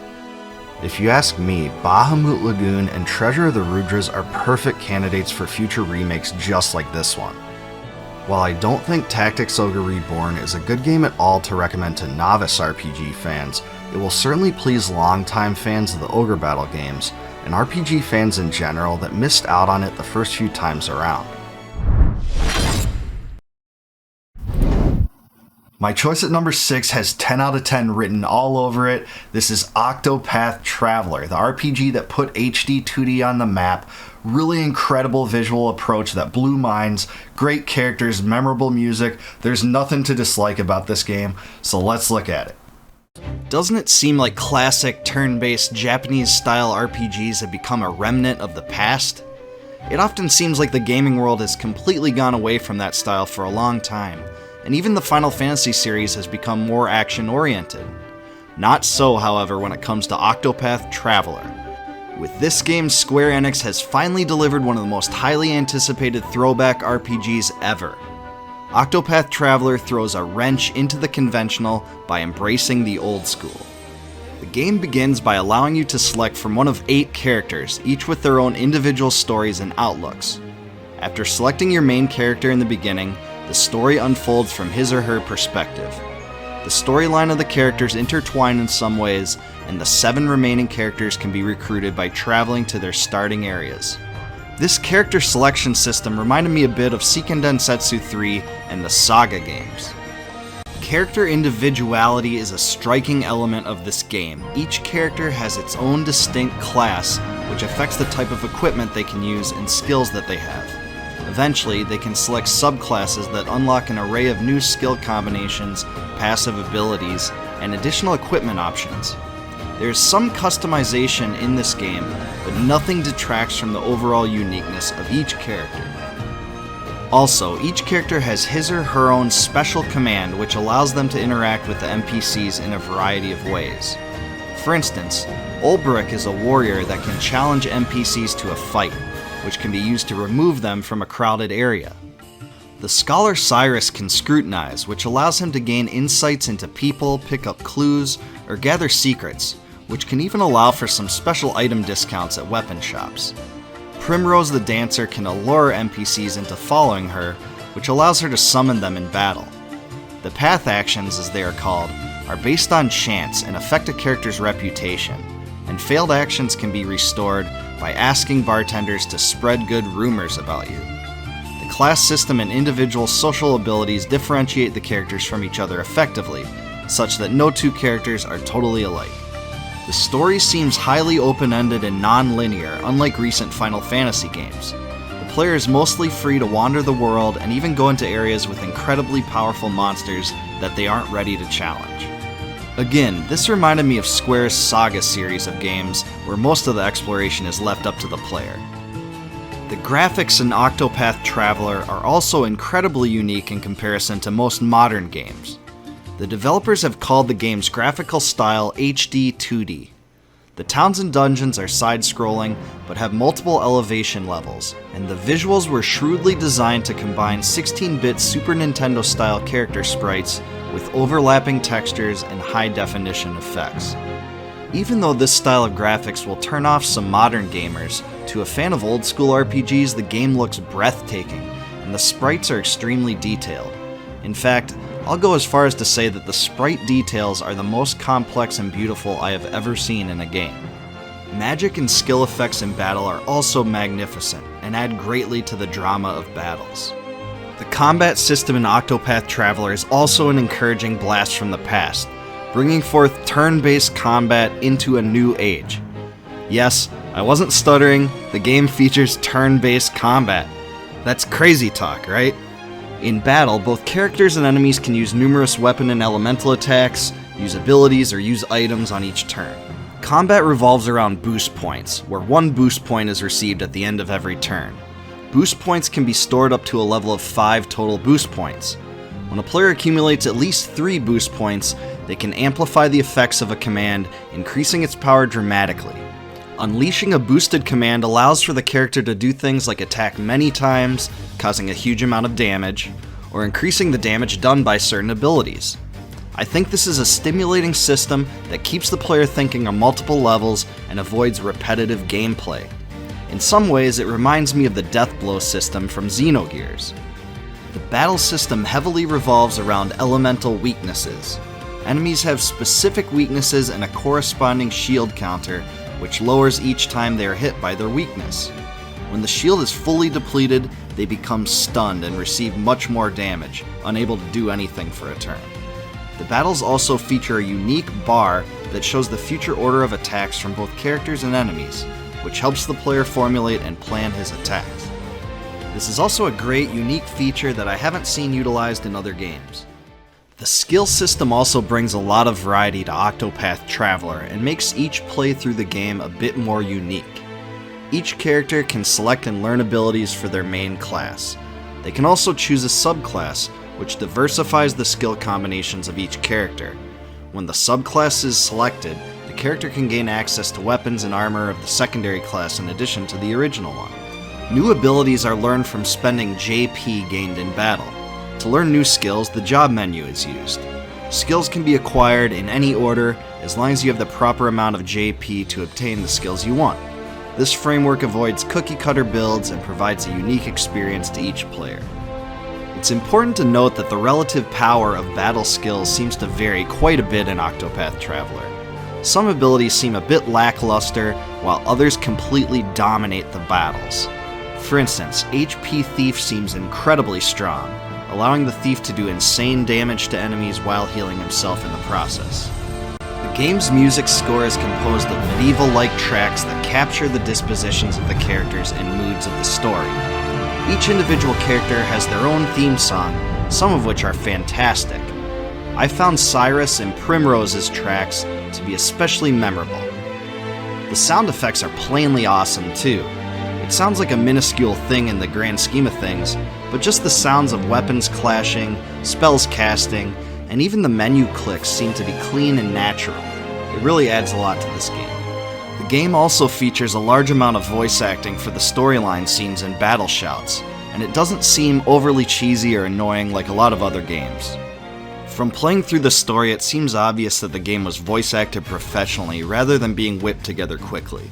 If you ask me, Bahamut Lagoon and Treasure of the Rudras are perfect candidates for future remakes just like this one. While I don't think Tactics Ogre Reborn is a good game at all to recommend to novice RPG fans, it will certainly please longtime fans of the Ogre Battle games, and RPG fans in general that missed out on it the first few times around. My choice at number 6 has 10 out of 10 written all over it. This is Octopath Traveler, the RPG that put HD 2D on the map. Really incredible visual approach that blew minds, great characters, memorable music. There's nothing to dislike about this game, so let's look at it. Doesn't it seem like classic turn-based Japanese-style RPGs have become a remnant of the past? It often seems like the gaming world has completely gone away from that style for a long time, and even the Final Fantasy series has become more action-oriented. Not so, however, when it comes to Octopath Traveler. With this game, Square Enix has finally delivered one of the most highly anticipated throwback RPGs ever. Octopath Traveler throws a wrench into the conventional by embracing the old school. The game begins by allowing you to select from one of 8 characters, each with their own individual stories and outlooks. After selecting your main character in the beginning, the story unfolds from his or her perspective. The storyline of the characters intertwine in some ways, and the 7 remaining characters can be recruited by traveling to their starting areas. This character selection system reminded me a bit of Seiken Densetsu 3 and the Saga games. Character individuality is a striking element of this game. Each character has its own distinct class, which affects the type of equipment they can use and skills that they have. Eventually, they can select subclasses that unlock an array of new skill combinations, passive abilities, and additional equipment options. There is some customization in this game, but nothing detracts from the overall uniqueness of each character. Also, each character has his or her own special command which allows them to interact with the NPCs in a variety of ways. For instance, Ulbrich is a warrior that can challenge NPCs to a fight, which can be used to remove them from a crowded area. The Scholar Cyrus can scrutinize, which allows him to gain insights into people, pick up clues, or gather secrets, which can even allow for some special item discounts at weapon shops. Primrose the Dancer can allure NPCs into following her, which allows her to summon them in battle. The path actions, as they are called, are based on chance and affect a character's reputation, and failed actions can be restored by asking bartenders to spread good rumors about you. The class system and individual social abilities differentiate the characters from each other effectively, such that no 2 characters are totally alike. The story seems highly open-ended and non-linear, unlike recent Final Fantasy games. The player is mostly free to wander the world and even go into areas with incredibly powerful monsters that they aren't ready to challenge. Again, this reminded me of Square's Saga series of games, where most of the exploration is left up to the player. The graphics in Octopath Traveler are also incredibly unique in comparison to most modern games. The developers have called the game's graphical style HD 2D. The towns and dungeons are side-scrolling, but have multiple elevation levels, and the visuals were shrewdly designed to combine 16-bit Super Nintendo-style character sprites with overlapping textures and high-definition effects. Even though this style of graphics will turn off some modern gamers, to a fan of old-school RPGs, the game looks breathtaking, and the sprites are extremely detailed. In fact, I'll go as far as to say that the sprite details are the most complex and beautiful I have ever seen in a game. Magic and skill effects in battle are also magnificent and add greatly to the drama of battles. The combat system in Octopath Traveler is also an encouraging blast from the past, bringing forth turn-based combat into a new age. Yes, I wasn't stuttering, the game features turn-based combat. That's crazy talk, right? In battle, both characters and enemies can use numerous weapon and elemental attacks, use abilities, or use items on each turn. Combat revolves around boost points, where one boost point is received at the end of every turn. Boost points can be stored up to a level of 5 total boost points. When a player accumulates at least 3 boost points, they can amplify the effects of a command, increasing its power dramatically. Unleashing a boosted command allows for the character to do things like attack many times, causing a huge amount of damage, or increasing the damage done by certain abilities. I think this is a stimulating system that keeps the player thinking on multiple levels and avoids repetitive gameplay. In some ways, it reminds me of the death blow system from Xenogears. The battle system heavily revolves around elemental weaknesses. Enemies have specific weaknesses and a corresponding shield counter, which lowers each time they are hit by their weakness. When the shield is fully depleted, they become stunned and receive much more damage, unable to do anything for a turn. The battles also feature a unique bar that shows the future order of attacks from both characters and enemies, which helps the player formulate and plan his attacks. This is also a great, unique feature that I haven't seen utilized in other games. The skill system also brings a lot of variety to Octopath Traveler and makes each play through the game a bit more unique. Each character can select and learn abilities for their main class. They can also choose a subclass, which diversifies the skill combinations of each character. When the subclass is selected, the character can gain access to weapons and armor of the secondary class in addition to the original one. New abilities are learned from spending JP gained in battle. To learn new skills, the job menu is used. Skills can be acquired in any order as long as you have the proper amount of JP to obtain the skills you want. This framework avoids cookie-cutter builds and provides a unique experience to each player. It's important to note that the relative power of battle skills seems to vary quite a bit in Octopath Traveler. Some abilities seem a bit lackluster, while others completely dominate the battles. For instance, HP Thief seems incredibly strong, allowing the thief to do insane damage to enemies while healing himself in the process. The game's music score is composed of medieval-like tracks that capture the dispositions of the characters and moods of the story. Each individual character has their own theme song, some of which are fantastic. I found Cyrus and Primrose's tracks to be especially memorable. The sound effects are plainly awesome too. It sounds like a minuscule thing in the grand scheme of things, but just the sounds of weapons clashing, spells casting, and even the menu clicks seem to be clean and natural. It really adds a lot to this game. The game also features a large amount of voice acting for the storyline scenes and battle shouts, and it doesn't seem overly cheesy or annoying like a lot of other games. From playing through the story, it seems obvious that the game was voice acted professionally rather than being whipped together quickly.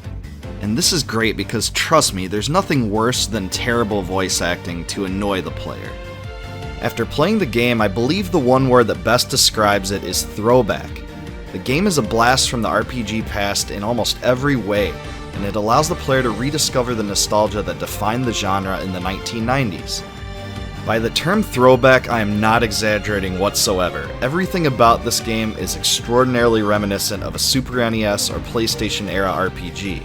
And this is great because, trust me, there's nothing worse than terrible voice acting to annoy the player. After playing the game, I believe the one word that best describes it is throwback. The game is a blast from the RPG past in almost every way, and it allows the player to rediscover the nostalgia that defined the genre in the 1990s. By the term throwback, I am not exaggerating whatsoever. Everything about this game is extraordinarily reminiscent of a Super NES or PlayStation era RPG.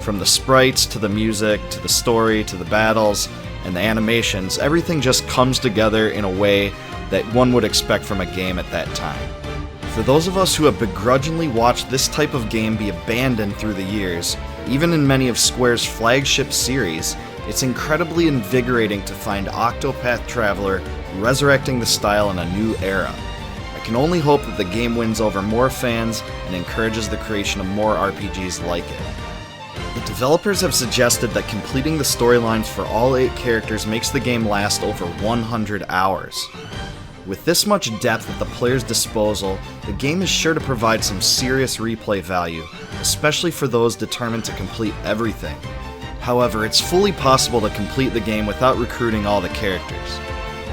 From the sprites, to the music, to the story, to the battles, and the animations, everything just comes together in a way that one would expect from a game at that time. For those of us who have begrudgingly watched this type of game be abandoned through the years, even in many of Square's flagship series, it's incredibly invigorating to find Octopath Traveler resurrecting the style in a new era. I can only hope that the game wins over more fans and encourages the creation of more RPGs like it. The developers have suggested that completing the storylines for all 8 characters makes the game last over 100 hours. With this much depth at the player's disposal, the game is sure to provide some serious replay value, especially for those determined to complete everything. However, it's fully possible to complete the game without recruiting all the characters.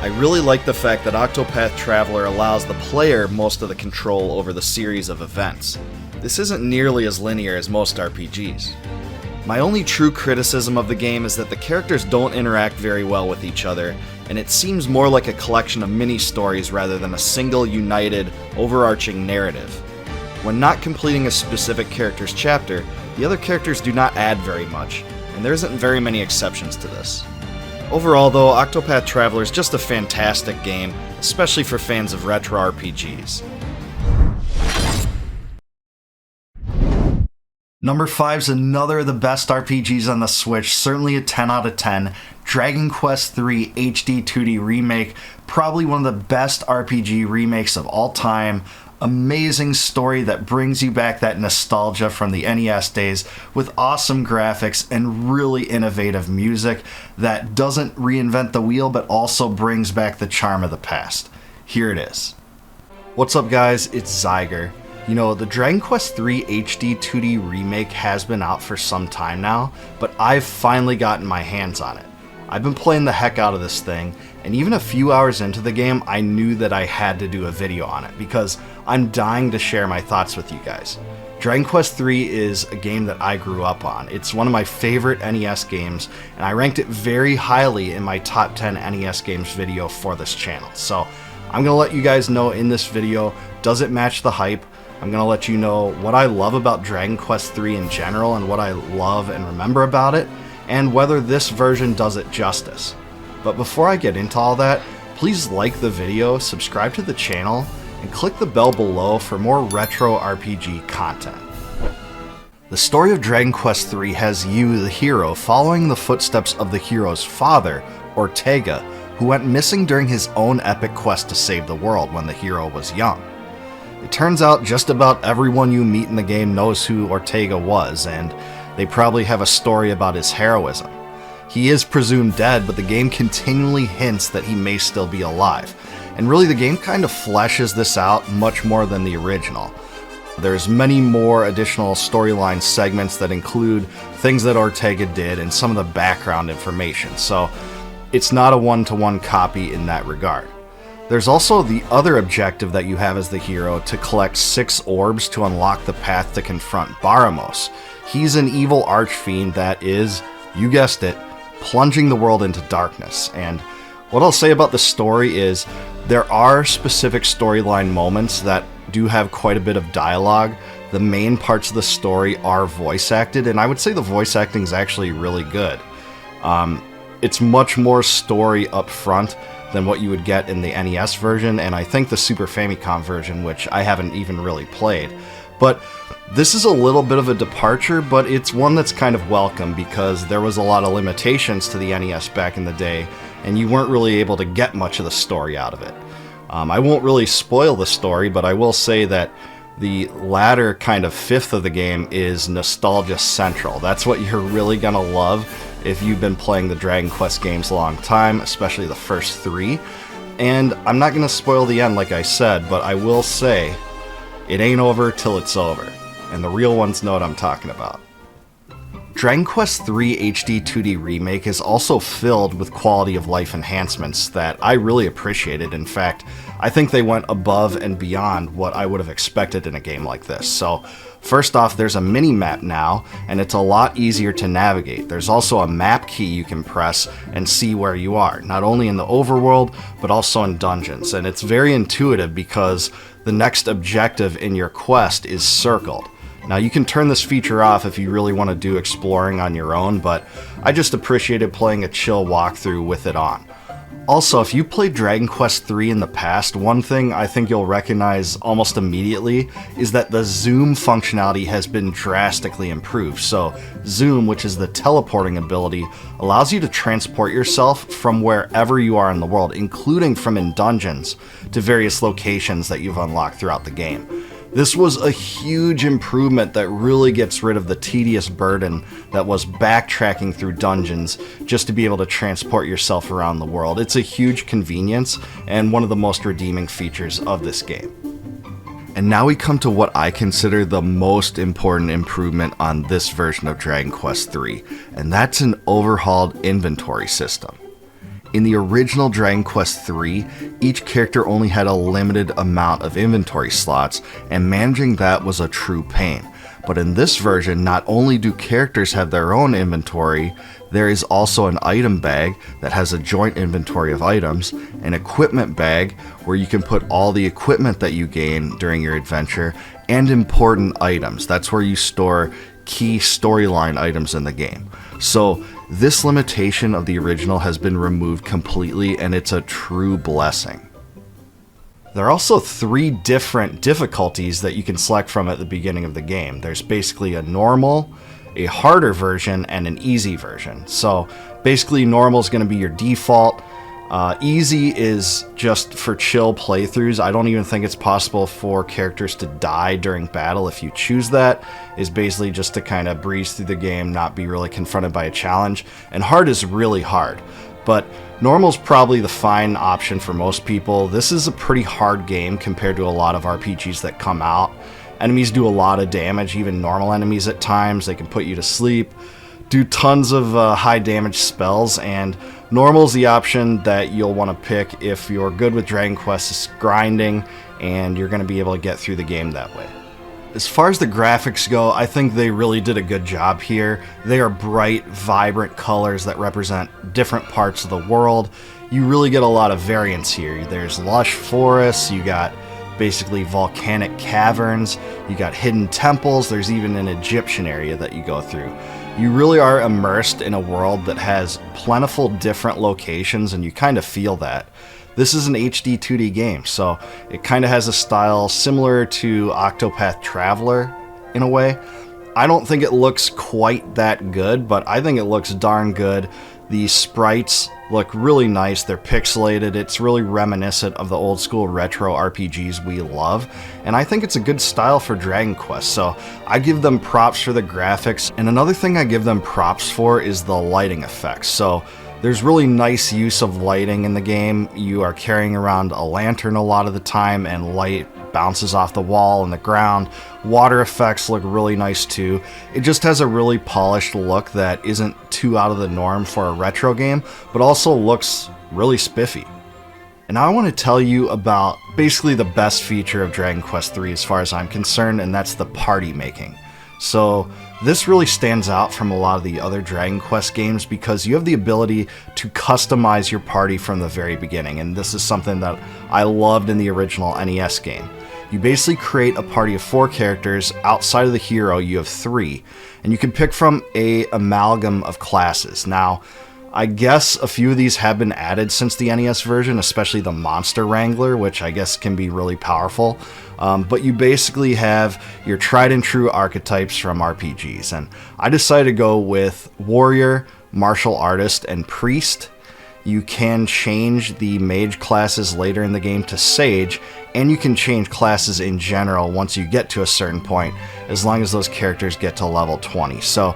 I really like the fact that Octopath Traveler allows the player most of the control over the series of events. This isn't nearly as linear as most RPGs. My only true criticism of the game is that the characters don't interact very well with each other, and it seems more like a collection of mini-stories rather than a single, united, overarching narrative. When not completing a specific character's chapter, the other characters do not add very much, and there isn't very many exceptions to this. Overall though, Octopath Traveler is just a fantastic game, especially for fans of retro RPGs. Number 5 is another of the best RPGs on the Switch, certainly a 10 out of 10. Dragon Quest III HD 2D Remake, probably one of the best RPG remakes of all time. Amazing story that brings you back that nostalgia from the NES days with awesome graphics and really innovative music that doesn't reinvent the wheel but also brings back the charm of the past. Here it is. What's up guys, it's Xygor. You know, the Dragon Quest III HD 2D Remake has been out for some time now, but I've finally gotten my hands on it. I've been playing the heck out of this thing, and even a few hours into the game, I knew that I had to do a video on it, because I'm dying to share my thoughts with you guys. Dragon Quest III is a game that I grew up on. It's one of my favorite NES games, and I ranked it very highly in my top 10 NES games video for this channel. So, I'm going to let you guys know in this video, does it match the hype? I'm going to let you know what I love about Dragon Quest III in general and what I love and remember about it, and whether this version does it justice. But before I get into all that, please like the video, subscribe to the channel, and click the bell below for more retro RPG content. The story of Dragon Quest III has you, the hero, following the footsteps of the hero's father, Ortega, who went missing during his own epic quest to save the world when the hero was young. It turns out just about everyone you meet in the game knows who Ortega was, and they probably have a story about his heroism. He is presumed dead, but the game continually hints that he may still be alive. And really the game kind of fleshes this out much more than the original. There's many more additional storyline segments that include things that Ortega did and some of the background information, so it's not a one-to-one copy in that regard. There's also the other objective that you have as the hero, to collect 6 orbs to unlock the path to confront Baramos. He's an evil archfiend that is, you guessed it, plunging the world into darkness. And what I'll say about the story is, there are specific storyline moments that do have quite a bit of dialogue. The main parts of the story are voice acted, and I would say the voice acting is actually really good. It's much more story up front than what you would get in the NES version, and I think the Super Famicom version, which I haven't even really played. But this is a little bit of a departure, but it's one that's kind of welcome because there was a lot of limitations to the NES back in the day, and you weren't really able to get much of the story out of it. I won't really spoil the story, but I will say that the latter kind of fifth of the game is nostalgia central. That's what you're really gonna love if you've been playing the Dragon Quest games a long time, especially the first 3. And I'm not gonna spoil the end like I said, but I will say, it ain't over till it's over. And the real ones know what I'm talking about. Dragon Quest III HD 2D Remake is also filled with quality of life enhancements that I really appreciated. In fact, I think they went above and beyond what I would have expected in a game like this. So, first off, there's a mini-map now, and it's a lot easier to navigate. There's also a map key you can press and see where you are, not only in the overworld, but also in dungeons. And it's very intuitive because the next objective in your quest is circled. Now, you can turn this feature off if you really want to do exploring on your own, but I just appreciated playing a chill walkthrough with it on. Also, if you played Dragon Quest III in the past, one thing I think you'll recognize almost immediately is that the zoom functionality has been drastically improved. So, zoom, which is the teleporting ability, allows you to transport yourself from wherever you are in the world, including from in dungeons, to various locations that you've unlocked throughout the game. This was a huge improvement that really gets rid of the tedious burden that was backtracking through dungeons just to be able to transport yourself around the world. It's a huge convenience and one of the most redeeming features of this game. And now we come to what I consider the most important improvement on this version of Dragon Quest III, and that's an overhauled inventory system. In the original Dragon Quest III, each character only had a limited amount of inventory slots, and managing that was a true pain. But in this version, not only do characters have their own inventory, there is also an item bag that has a joint inventory of items, an equipment bag where you can put all the equipment that you gain during your adventure, and important items. That's where you store key storyline items in the game. So this limitation of the original has been removed completely, and it's a true blessing. There are also 3 different difficulties that you can select from at the beginning of the game. There's basically a normal, a harder version, and an easy version. So basically normal is going to be your default. Easy is just for chill playthroughs. I don't even think it's possible for characters to die during battle if you choose that. Is basically just to kind of breeze through the game, not be really confronted by a challenge. And hard is really hard. But normal's probably the fine option for most people. This is a pretty hard game compared to a lot of RPGs that come out. Enemies do a lot of damage, even normal enemies at times. They can put you to sleep, do tons of high damage spells, and normal's the option that you'll want to pick if you're good with Dragon Quest grinding and you're going to be able to get through the game that way. As far as the graphics go, I think they really did a good job here. They are bright, vibrant colors that represent different parts of the world. You really get a lot of variance here. There's lush forests, you got basically volcanic caverns, you got hidden temples, there's even an Egyptian area that you go through. You really are immersed in a world that has plentiful different locations, and you kind of feel that. This is an HD 2D game, so it kind of has a style similar to Octopath Traveler in a way. I don't think it looks quite that good, but I think it looks darn good. The sprites look really nice, they're pixelated, it's really reminiscent of the old school retro RPGs we love, and I think it's a good style for Dragon Quest, so I give them props for the graphics. And another thing I give them props for is the lighting effects. So there's really nice use of lighting in the game. You are carrying around a lantern a lot of the time, and light bounces off the wall and the ground. Water effects look really nice too. It just has a really polished look that isn't too out of the norm for a retro game, but also looks really spiffy. And now I want to tell you about basically the best feature of Dragon Quest III as far as I'm concerned, and that's the party making. So this really stands out from a lot of the other Dragon Quest games because you have the ability to customize your party from the very beginning, and this is something that I loved in the original NES game. You basically create a party of 4 characters. Outside of the hero, you have 3, and you can pick from an amalgam of classes. Now, I guess a few of these have been added since the NES version, especially the Monster Wrangler, which I guess can be really powerful. But you basically have your tried and true archetypes from RPGs, and I decided to go with Warrior, Martial Artist, and Priest. You can change the mage classes later in the game to Sage, and you can change classes in general once you get to a certain point, as long as those characters get to level 20. So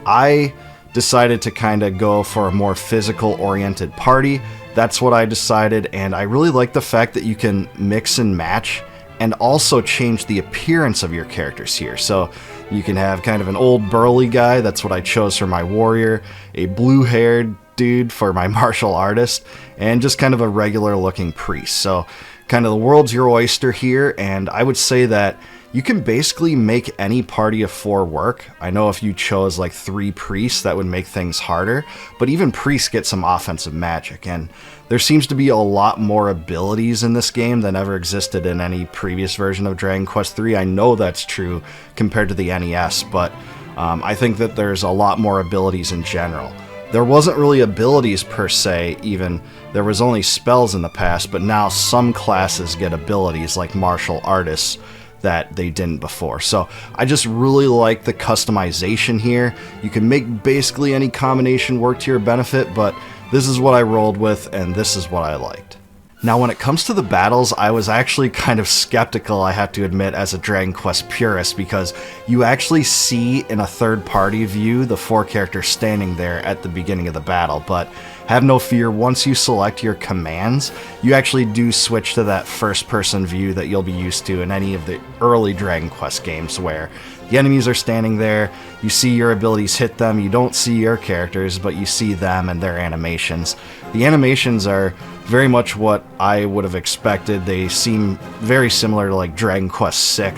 I decided to kind of go for a more physical-oriented party. That's what I decided, and I really like the fact that you can mix and match and also change the appearance of your characters here. So you can have kind of an old burly guy, that's what I chose for my warrior, a blue-haired dude for my martial artist, and just kind of a regular looking priest. So kind of the world's your oyster here, and I would say that you can basically make any party of 4 work. I know if you chose like 3 priests, that would make things harder, but even priests get some offensive magic, and there seems to be a lot more abilities in this game than ever existed in any previous version of Dragon Quest III. I know that's true compared to the NES, but I think that there's a lot more abilities in general. There wasn't really abilities per se, even. There was only spells in the past, but now some classes get abilities like martial artists that they didn't before. So I just really like the customization here. You can make basically any combination work to your benefit, but this is what I rolled with, and this is what I liked. Now, when it comes to the battles, I was actually kind of skeptical, I have to admit, as a Dragon Quest purist, because you actually see in a third-party view the 4 characters standing there at the beginning of the battle, but have no fear, once you select your commands, you actually do switch to that first-person view that you'll be used to in any of the early Dragon Quest games, where The enemies are standing there, you see your abilities hit them, you don't see your characters, but you see them and their animations. The animations are very much what I would have expected. They seem very similar to like Dragon Quest VI.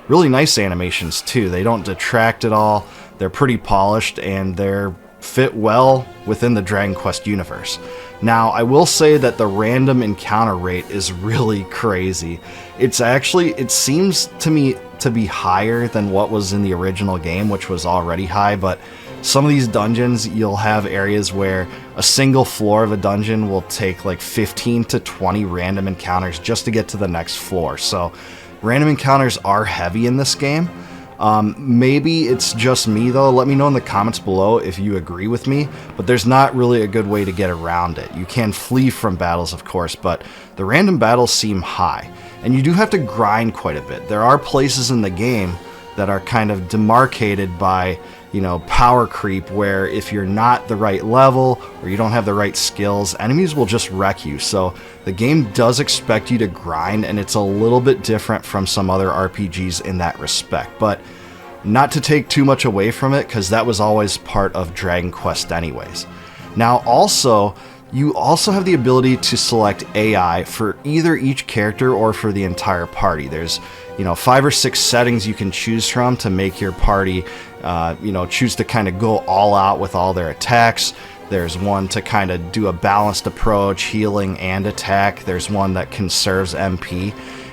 Really nice animations too. They don't detract at all. They're pretty polished and they're fit well within the Dragon Quest universe. Now, I will say that the random encounter rate is really crazy. It seems to me to be higher than what was in the original game, which was already high, but some of these dungeons, you'll have areas where a single floor of a dungeon will take like 15 to 20 random encounters just to get to the next floor. So random encounters are heavy in this game. Maybe it's just me though. Let me know in the comments below if you agree with me, but there's not really a good way to get around it. You can flee from battles, of course, but the random battles seem high, and you do have to grind quite a bit. There are places in the game that are kind of demarcated by, power creep, where if you're not the right level or you don't have the right skills, enemies will just wreck you. So the game does expect you to grind, and it's a little bit different from some other RPGs in that respect. But not to take too much away from it, because that was always part of Dragon Quest anyways. Now you also have the ability to select AI for either each character or for the entire party. There's 5 or 6 settings you can choose from to make your party choose to kind of go all out with all their attacks. There's one to kind of do a balanced approach, healing and attack. There's one that conserves MP.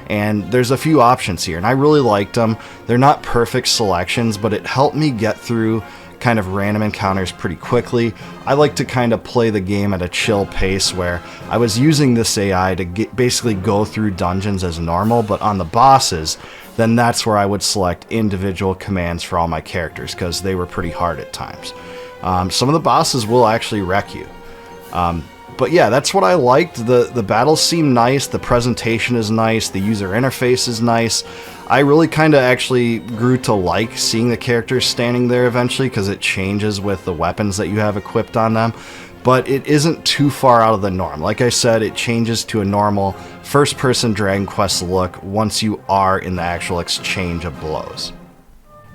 And there's a few options here, and I really liked them. They're not perfect selections, but it helped me get through kind of random encounters pretty quickly. I like to kind of play the game at a chill pace, where I was using this AI to basically go through dungeons as normal, but on the bosses, then that's where I would select individual commands for all my characters, because they were pretty hard at times. Some of the bosses will actually wreck you. But yeah, that's what I liked. The battles seem nice, the presentation is nice, the user interface is nice. I really kind of actually grew to like seeing the characters standing there eventually, because it changes with the weapons that you have equipped on them. But it isn't too far out of the norm. Like I said, it changes to a normal first-person Dragon Quest look once you are in the actual exchange of blows.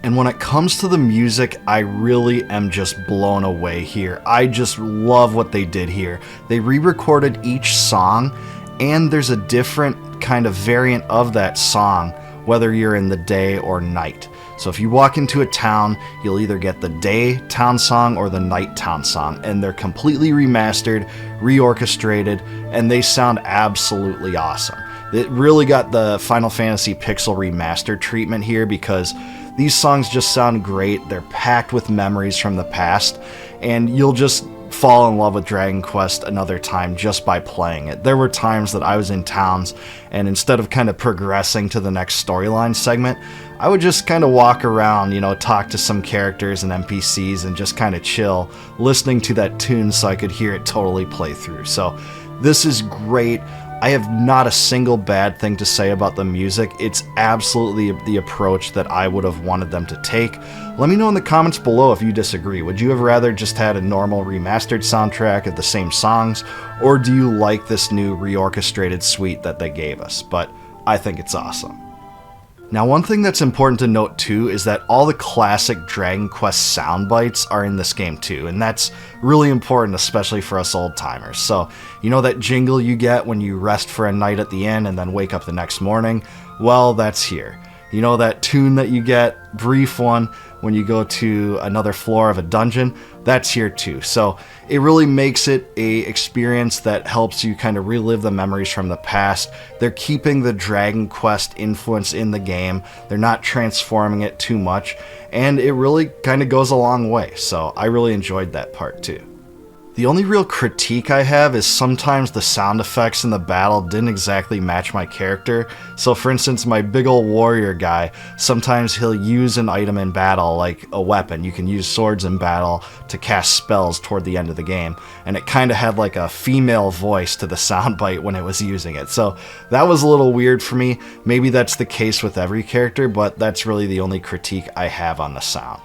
And when it comes to the music, I really am just blown away here. I just love what they did here. They re-recorded each song, and there's a different kind of variant of that song, whether you're in the day or night. So if you walk into a town, you'll either get the day town song or the night town song, and they're completely remastered, reorchestrated, and they sound absolutely awesome. It really got the Final Fantasy Pixel Remastered treatment here, because these songs just sound great. They're packed with memories from the past, and you'll just fall in love with Dragon Quest another time just by playing it. There were times that I was in towns, and instead of kind of progressing to the next storyline segment, I would just kind of walk around, talk to some characters and NPCs and just kind of chill, listening to that tune so I could hear it totally play through. So this is great. I have not a single bad thing to say about the music. It's absolutely the approach that I would have wanted them to take. Let me know in the comments below if you disagree. Would you have rather just had a normal remastered soundtrack of the same songs, or do you like this new reorchestrated suite that they gave us? But I think it's awesome. Now, one thing that's important to note too is that all the classic Dragon Quest sound bites are in this game too, and that's really important, especially for us old timers. So, that jingle you get when you rest for a night at the inn and then wake up the next morning? Well, that's here. That tune that you get, brief one, when you go to another floor of a dungeon? That's here too. So it really makes it a experience that helps you kind of relive the memories from the past. They're keeping the Dragon Quest influence in the game. They're not transforming it too much, and it really kind of goes a long way. So I really enjoyed that part too. The only real critique I have is sometimes the sound effects in the battle didn't exactly match my character. So for instance, my big ol' warrior guy, sometimes he'll use an item in battle, like a weapon. You can use swords in battle to cast spells toward the end of the game, and it kind of had like a female voice to the soundbite when it was using it. So that was a little weird for me. Maybe that's the case with every character, but that's really the only critique I have on the sound.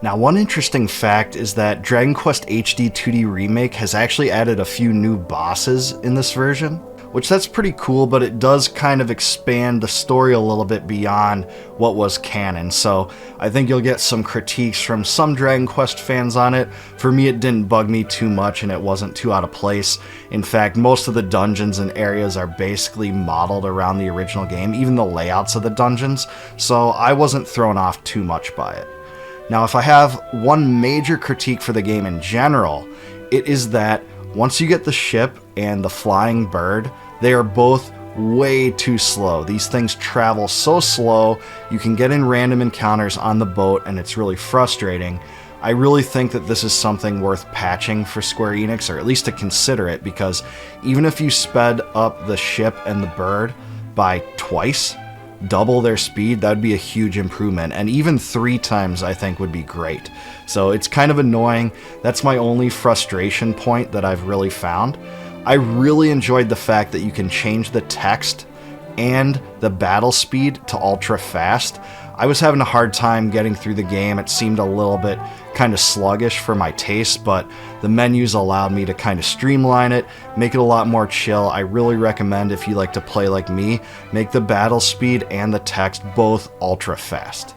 Now, one interesting fact is that Dragon Quest HD 2D Remake has actually added a few new bosses in this version. which that's pretty cool, but it does kind of expand the story a little bit beyond what was canon. So I think you'll get some critiques from some Dragon Quest fans on it. For me, it didn't bug me too much and it wasn't too out of place. In fact, most of the dungeons and areas are basically modeled around the original game, even the layouts of the dungeons, so I wasn't thrown off too much by it. Now, if I have one major critique for the game in general, it is that once you get the ship and the flying bird, they are both way too slow. These things travel so slow, you can get in random encounters on the boat and it's really frustrating. I really think that this is something worth patching for Square Enix, or at least to consider it, because even if you sped up the ship and the bird by twice, double their speed, that would be a huge improvement, and even 3 times I think would be great. So it's kind of annoying. That's my only frustration point that I've really found. I really enjoyed the fact that you can change the text and the battle speed to ultra fast. I was having a hard time getting through the game. It seemed a little bit kind of sluggish for my taste, but the menus allowed me to kind of streamline it, make it a lot more chill. I really recommend, if you like to play like me, make the battle speed and the text both ultra fast.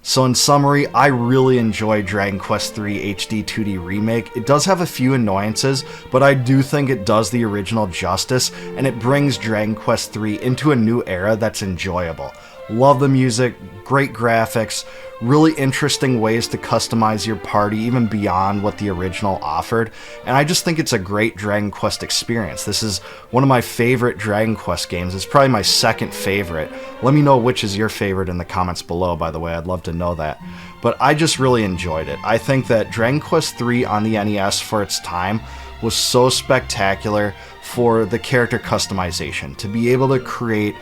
So in summary, I really enjoyed Dragon Quest III HD 2D Remake. It does have a few annoyances, but I do think it does the original justice, and it brings Dragon Quest III into a new era that's enjoyable. Love the music, great graphics, really interesting ways to customize your party even beyond what the original offered, and I just think it's a great Dragon Quest experience. This is one of my favorite Dragon Quest games. It's probably my second favorite. Let me know which is your favorite in the comments below, by the way. I'd love to know that. But I just really enjoyed it. I think that Dragon Quest III on the NES for its time was so spectacular for the character customization. To be able to create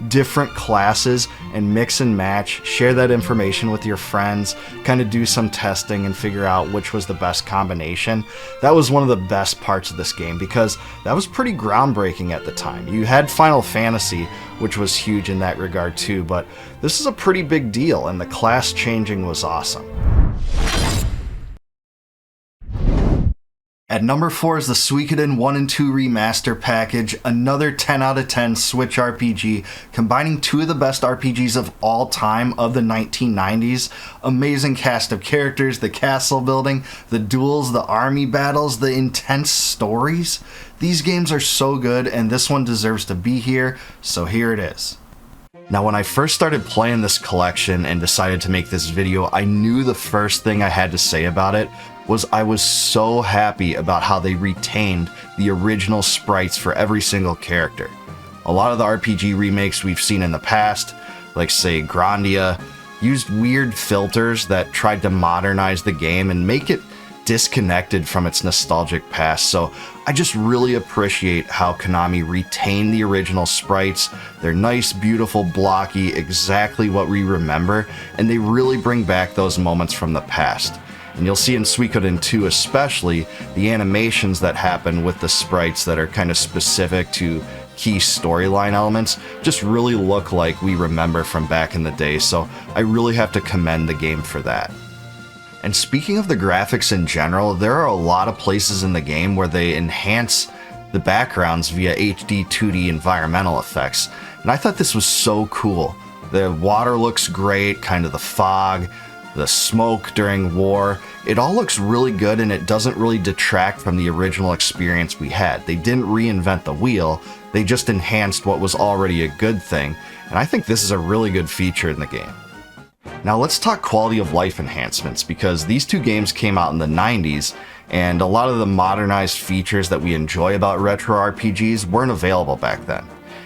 different classes and mix and match, share that information with your friends, kind of do some testing and figure out which was the best combination. That was one of the best parts of this game, because that was pretty groundbreaking at the time. You had Final Fantasy, which was huge in that regard too, but this is a pretty big deal, and the class changing was awesome. At number 4 is the Suikoden 1 and 2 Remaster Package, another 10 out of 10 Switch RPG, combining 2 of the best RPGs of all time of the 1990s. Amazing cast of characters, the castle building, the duels, the army battles, the intense stories. These games are so good, and this one deserves to be here, so here it is. Now, when I first started playing this collection and decided to make this video, I knew the first thing I had to say about it was I was so happy about how they retained the original sprites for every single character. A lot of the RPG remakes we've seen in the past, like say Grandia, used weird filters that tried to modernize the game and make it disconnected from its nostalgic past, so I just really appreciate how Konami retained the original sprites. They're nice, beautiful, blocky, exactly what we remember, and they really bring back those moments from the past. And you'll see in Suikoden 2 especially, the animations that happen with the sprites that are kind of specific to key storyline elements just really look like we remember from back in the day, so I really have to commend the game for that. And speaking of the graphics in general, there are a lot of places in the game where they enhance the backgrounds via HD 2D environmental effects, and I thought this was so cool. The water looks great, kind of the fog, the smoke during war. It all looks really good, and it doesn't really detract from the original experience we had. They didn't reinvent the wheel, they just enhanced what was already a good thing, and I think this is a really good feature in the game. Now let's talk quality of life enhancements, because these 2 games came out in the 90s, and a lot of the modernized features that we enjoy about retro RPGs weren't available back then.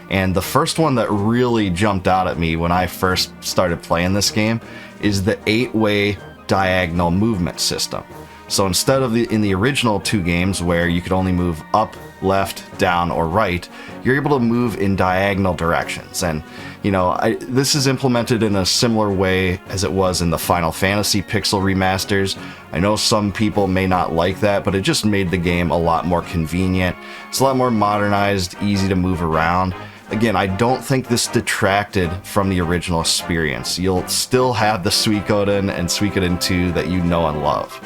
And the first one that really jumped out at me when I first started playing this game is the 8-way diagonal movement system. So instead of in the original 2 games where you could only move up, left, down, or right, you're able to move in diagonal directions. And you know, this is implemented in a similar way as it was in the Final Fantasy Pixel remasters. I know some people may not like that, but it just made the game a lot more convenient. It's a lot more modernized, easy to move around. Again, I don't think this detracted from the original experience. You'll still have the Suikoden and Suikoden 2 that you know and love.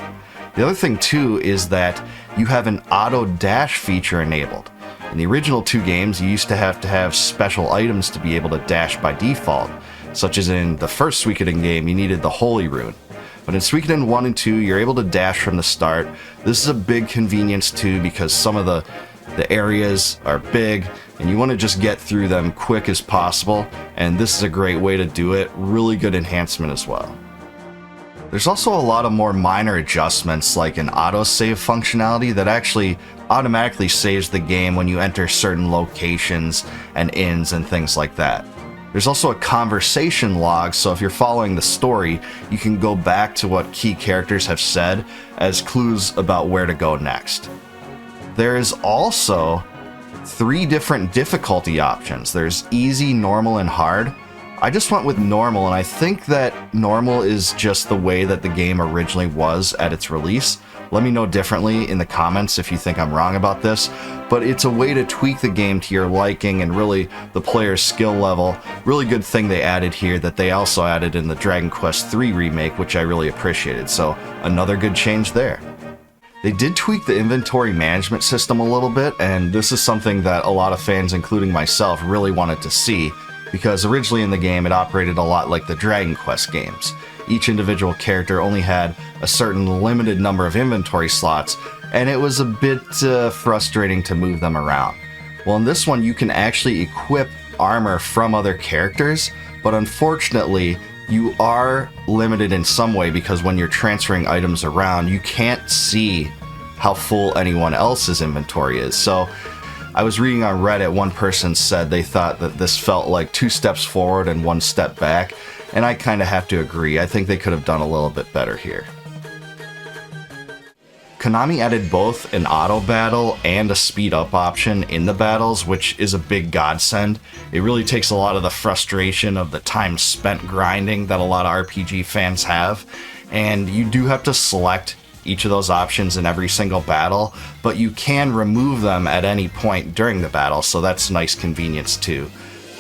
The other thing too is that you have an auto dash feature enabled. In the original 2 games, you used to have special items to be able to dash by default, such as in the first Suikoden game, you needed the Holy Rune. But in Suikoden 1 and 2, you're able to dash from the start. This is a big convenience too, because some of the areas are big and you want to just get through them quick as possible, and this is a great way to do it. Really good enhancement as well. There's also a lot of more minor adjustments, like an autosave functionality that actually automatically saves the game when you enter certain locations and inns and things like that. There's also a conversation log, so if you're following the story, you can go back to what key characters have said as clues about where to go next. There is also 3 different difficulty options. There's easy, normal, and hard. I just went with normal, and I think that normal is just the way that the game originally was at its release. Let me know differently in the comments if you think I'm wrong about this, but it's a way to tweak the game to your liking and really the player's skill level. Really good thing they added here that they also added in the Dragon Quest III remake, which I really appreciated, so another good change there. They did tweak the inventory management system a little bit, and this is something that a lot of fans, including myself, really wanted to see, because originally in the game it operated a lot like the Dragon Quest games. Each individual character only had a certain limited number of inventory slots, and it was a bit frustrating to move them around. Well, in this one you can actually equip armor from other characters, but unfortunately you are limited in some way, because when you're transferring items around you can't see how full anyone else's inventory is. So I was reading on Reddit, one person said they thought that this felt like 2 steps forward and 1 step back, and I kind of have to agree. I think they could have done a little bit better here. Konami added both an auto battle and a speed up option in the battles, which is a big godsend. It really takes a lot of the frustration of the time spent grinding that a lot of RPG fans have, and you do have to select each of those options in every single battle, but you can remove them at any point during the battle, so that's nice convenience too.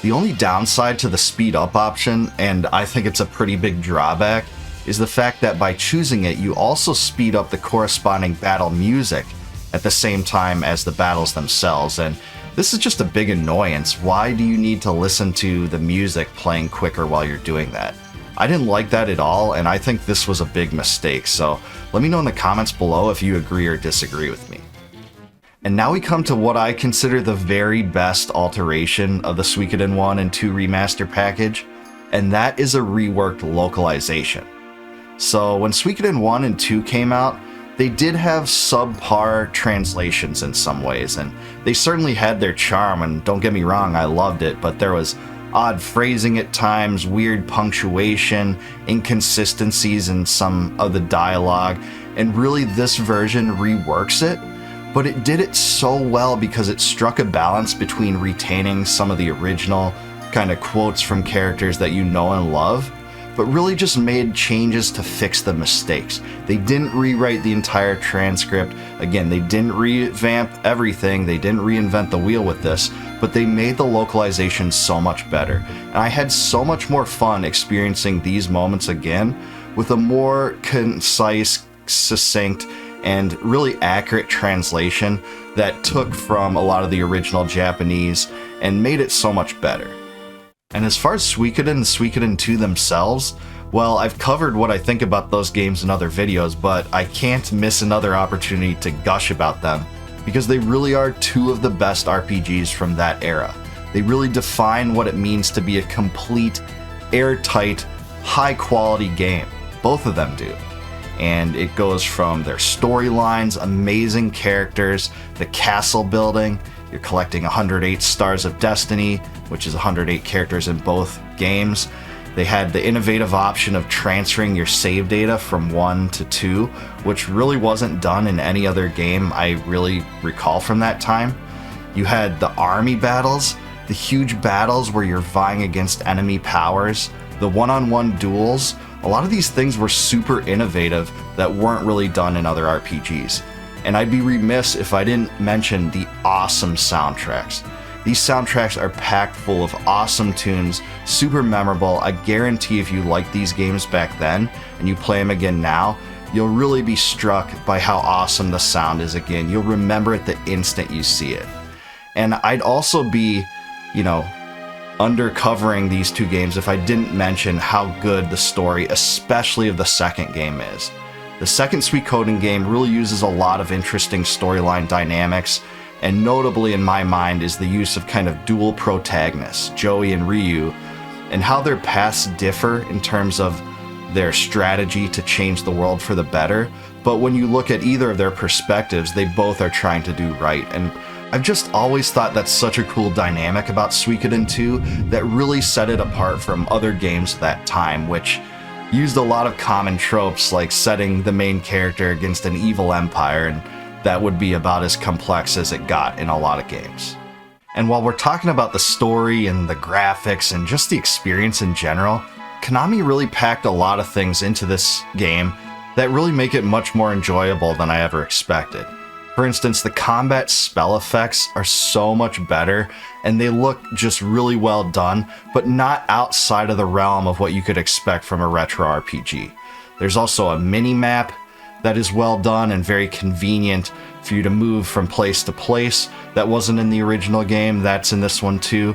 The only downside to the speed up option, and I think it's a pretty big drawback, is the fact that by choosing it, you also speed up the corresponding battle music at the same time as the battles themselves, and this is just a big annoyance. Why do you need to listen to the music playing quicker while you're doing that? I didn't like that at all, and I think this was a big mistake, so let me know in the comments below if you agree or disagree with me. And now we come to what I consider the very best alteration of the Suikoden 1 and 2 remaster package, and that is a reworked localization. So when Suikoden 1 and 2 came out, they did have subpar translations in some ways, and they certainly had their charm, and don't get me wrong, I loved it, but there was odd phrasing at times, weird punctuation, inconsistencies in some of the dialogue, and really this version reworks it, but it did it so well because it struck a balance between retaining some of the original kind of quotes from characters that you know and love, but really just made changes to fix the mistakes. They didn't rewrite the entire transcript. Again, they didn't revamp everything. They didn't reinvent the wheel with this, but they made the localization so much better. And I had so much more fun experiencing these moments again with a more concise, succinct, and really accurate translation that took from a lot of the original Japanese and made it so much better. And as far as Suikoden and Suikoden 2 themselves, well, I've covered what I think about those games in other videos, but I can't miss another opportunity to gush about them, because they really are 2 of the best RPGs from that era. They really define what it means to be a complete, airtight, high-quality game. Both of them do. And it goes from their storylines, amazing characters, the castle building. You're collecting 108 Stars of Destiny, which is 108 characters in both games. They had the innovative option of transferring your save data from 1 to 2, which really wasn't done in any other game I really recall from that time. You had the army battles, the huge battles where you're vying against enemy powers, the one-on-one duels. A lot of these things were super innovative that weren't really done in other RPGs. And I'd be remiss if I didn't mention the awesome soundtracks. These soundtracks are packed full of awesome tunes, super memorable. I guarantee if you liked these games back then and you play them again now, you'll really be struck by how awesome the sound is again. You'll remember it the instant you see it. And I'd also be, undercovering these two games if I didn't mention how good the story, especially of the second game, is. The second Suikoden game really uses a lot of interesting storyline dynamics, and notably in my mind is the use of kind of dual protagonists, Joey and Ryu, and how their paths differ in terms of their strategy to change the world for the better. But when you look at either of their perspectives, they both are trying to do right. And I've just always thought that's such a cool dynamic about Suikoden 2 that really set it apart from other games of that time, which used a lot of common tropes like setting the main character against an evil empire, and that would be about as complex as it got in a lot of games. And while we're talking about the story and the graphics and just the experience in general, Konami really packed a lot of things into this game that really make it much more enjoyable than I ever expected. For instance, the combat spell effects are so much better, and they look just really well done, but not outside of the realm of what you could expect from a retro RPG. There's also a mini-map that is well done and very convenient for you to move from place to place. That wasn't in the original game, that's in this one too.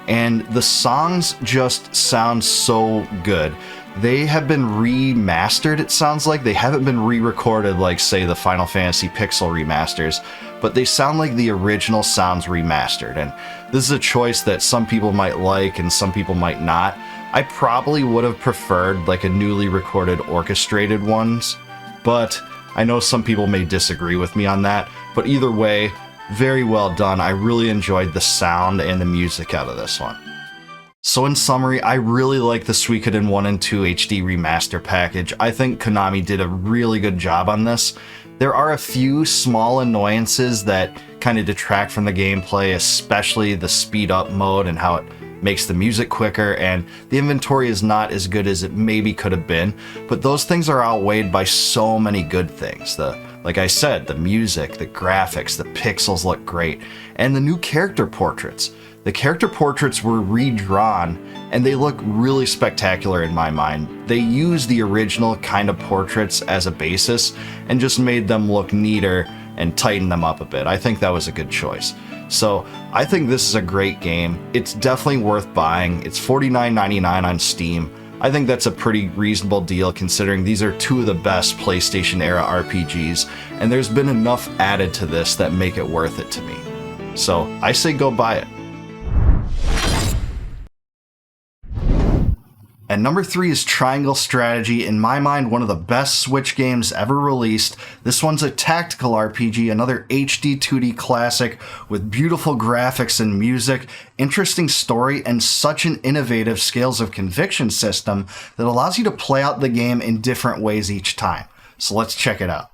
And the songs just sound so good. They have been remastered, it sounds like. They haven't been re-recorded like, say, the Final Fantasy Pixel remasters, but they sound like the original sounds remastered. And this is a choice that some people might like and some people might not. I probably would have preferred like a newly recorded orchestrated ones, but I know some people may disagree with me on that. But either way, very well done. I really enjoyed the sound and the music out of this one. So in summary, I really like the Suikoden 1 and 2 HD remaster package. I think Konami did a really good job on this. There are a few small annoyances that kind of detract from the gameplay, especially the speed up mode and how it makes the music quicker, and the inventory is not as good as it maybe could have been, but those things are outweighed by so many good things. Like I said, the music, the graphics, the pixels look great, and the new character portraits. The character portraits were redrawn, and they look really spectacular in my mind. They used the original kind of portraits as a basis, and just made them look neater and tightened them up a bit. I think that was a good choice. So I think this is a great game. It's definitely worth buying. It's $49.99 on Steam. I think that's a pretty reasonable deal considering these are two of the best PlayStation era RPGs, and there's been enough added to this that make it worth it to me. So I say go buy it. And number 3 is Triangle Strategy. In my mind, one of the best Switch games ever released. This one's a tactical RPG, another HD 2D classic with beautiful graphics and music, interesting story, and such an innovative Scales of Conviction system that allows you to play out the game in different ways each time. So let's check it out.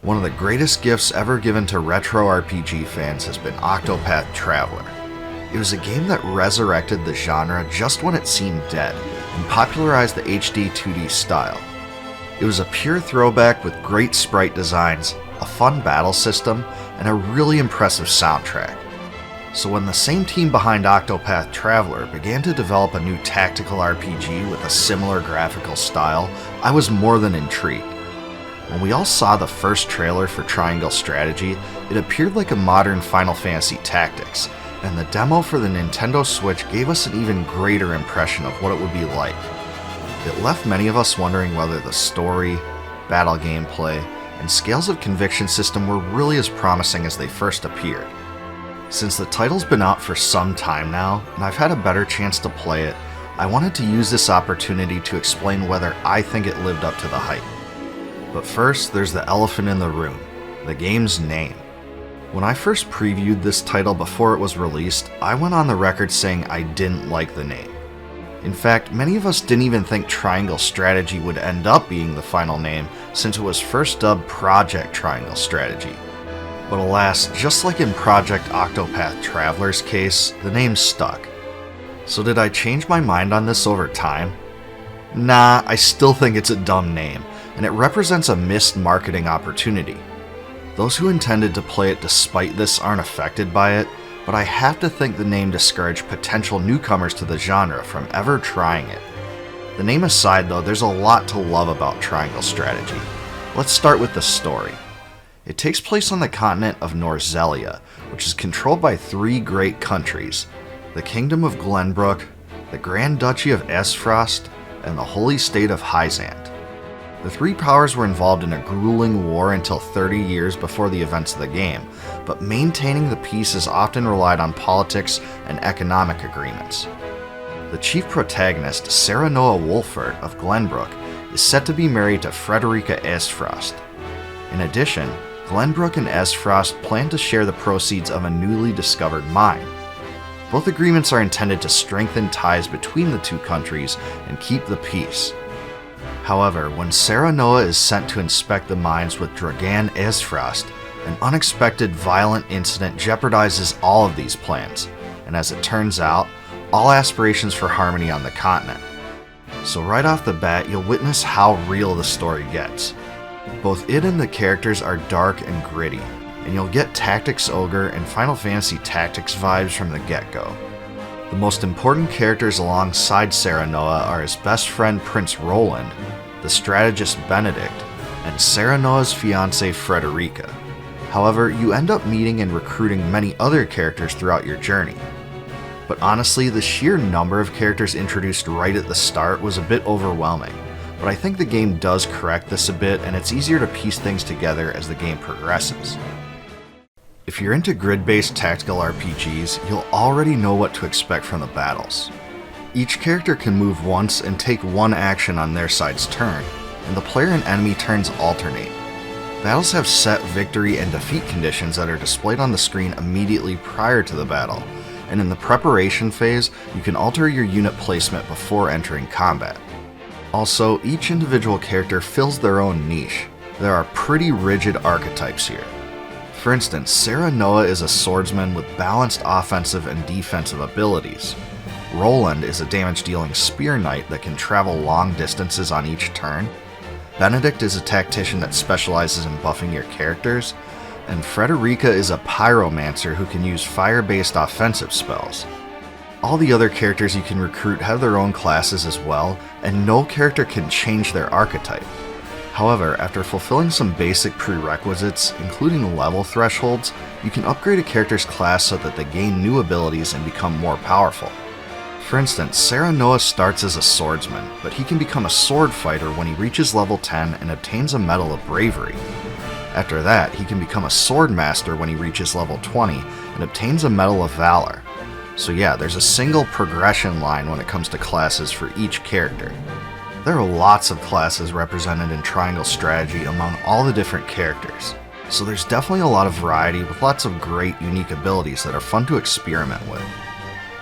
One of the greatest gifts ever given to retro RPG fans has been Octopath Traveler. It was a game that resurrected the genre just when it seemed dead, and popularized the HD 2D style. It was a pure throwback with great sprite designs, a fun battle system, and a really impressive soundtrack. So when the same team behind Octopath Traveler began to develop a new tactical RPG with a similar graphical style, I was more than intrigued. When we all saw the first trailer for Triangle Strategy, it appeared like a modern Final Fantasy Tactics, and the demo for the Nintendo Switch gave us an even greater impression of what it would be like. It left many of us wondering whether the story, battle gameplay, and Scales of Conviction system were really as promising as they first appeared. Since the title's been out for some time now, and I've had a better chance to play it, I wanted to use this opportunity to explain whether I think it lived up to the hype. But first, there's the elephant in the room, the game's name. When I first previewed this title before it was released, I went on the record saying I didn't like the name. In fact, many of us didn't even think Triangle Strategy would end up being the final name since it was first dubbed Project Triangle Strategy. But alas, just like in Project Octopath Traveler's case, the name stuck. So did I change my mind on this over time? Nah, I still think it's a dumb name, and it represents a missed marketing opportunity. Those who intended to play it despite this aren't affected by it, but I have to think the name discouraged potential newcomers to the genre from ever trying it. The name aside though, there's a lot to love about Triangle Strategy. Let's start with the story. It takes place on the continent of Norzelia, which is controlled by three great countries: the Kingdom of Glenbrook, the Grand Duchy of Esfrost, and the Holy State of Hyzant. The three powers were involved in a grueling war until 30 years before the events of the game, but maintaining the peace is often relied on politics and economic agreements. The chief protagonist, Serenoa Wolfert of Glenbrook, is set to be married to Frederica Esfrost. In addition, Glenbrook and Esfrost plan to share the proceeds of a newly discovered mine. Both agreements are intended to strengthen ties between the two countries and keep the peace. However, when Serenoa is sent to inspect the mines with Dragan Esfrost, an unexpected violent incident jeopardizes all of these plans, and as it turns out, all aspirations for harmony on the continent. So right off the bat, you'll witness how real the story gets. Both it and the characters are dark and gritty, and you'll get Tactics Ogre and Final Fantasy Tactics vibes from the get-go. The most important characters alongside Serenoa are his best friend Prince Roland, the strategist Benedict, and Serenoa's fiancée Frederica. However, you end up meeting and recruiting many other characters throughout your journey. But honestly, the sheer number of characters introduced right at the start was a bit overwhelming, but I think the game does correct this a bit, and it's easier to piece things together as the game progresses. If you're into grid-based tactical RPGs, you'll already know what to expect from the battles. Each character can move once and take one action on their side's turn, and the player and enemy turns alternate. Battles have set victory and defeat conditions that are displayed on the screen immediately prior to the battle, and in the preparation phase, you can alter your unit placement before entering combat. Also, each individual character fills their own niche. There are pretty rigid archetypes here. For instance, Serenoa is a swordsman with balanced offensive and defensive abilities. Roland is a damage-dealing spear knight that can travel long distances on each turn. Benedict is a tactician that specializes in buffing your characters. And Frederica is a pyromancer who can use fire-based offensive spells. All the other characters you can recruit have their own classes as well, and no character can change their archetype. However, after fulfilling some basic prerequisites, including level thresholds, you can upgrade a character's class so that they gain new abilities and become more powerful. For instance, Serenoa starts as a swordsman, but he can become a sword fighter when he reaches level 10 and obtains a Medal of Bravery. After that, he can become a sword master when he reaches level 20 and obtains a Medal of Valor. So yeah, there's a single progression line when it comes to classes for each character. There are lots of classes represented in Triangle Strategy among all the different characters, so there's definitely a lot of variety with lots of great unique abilities that are fun to experiment with.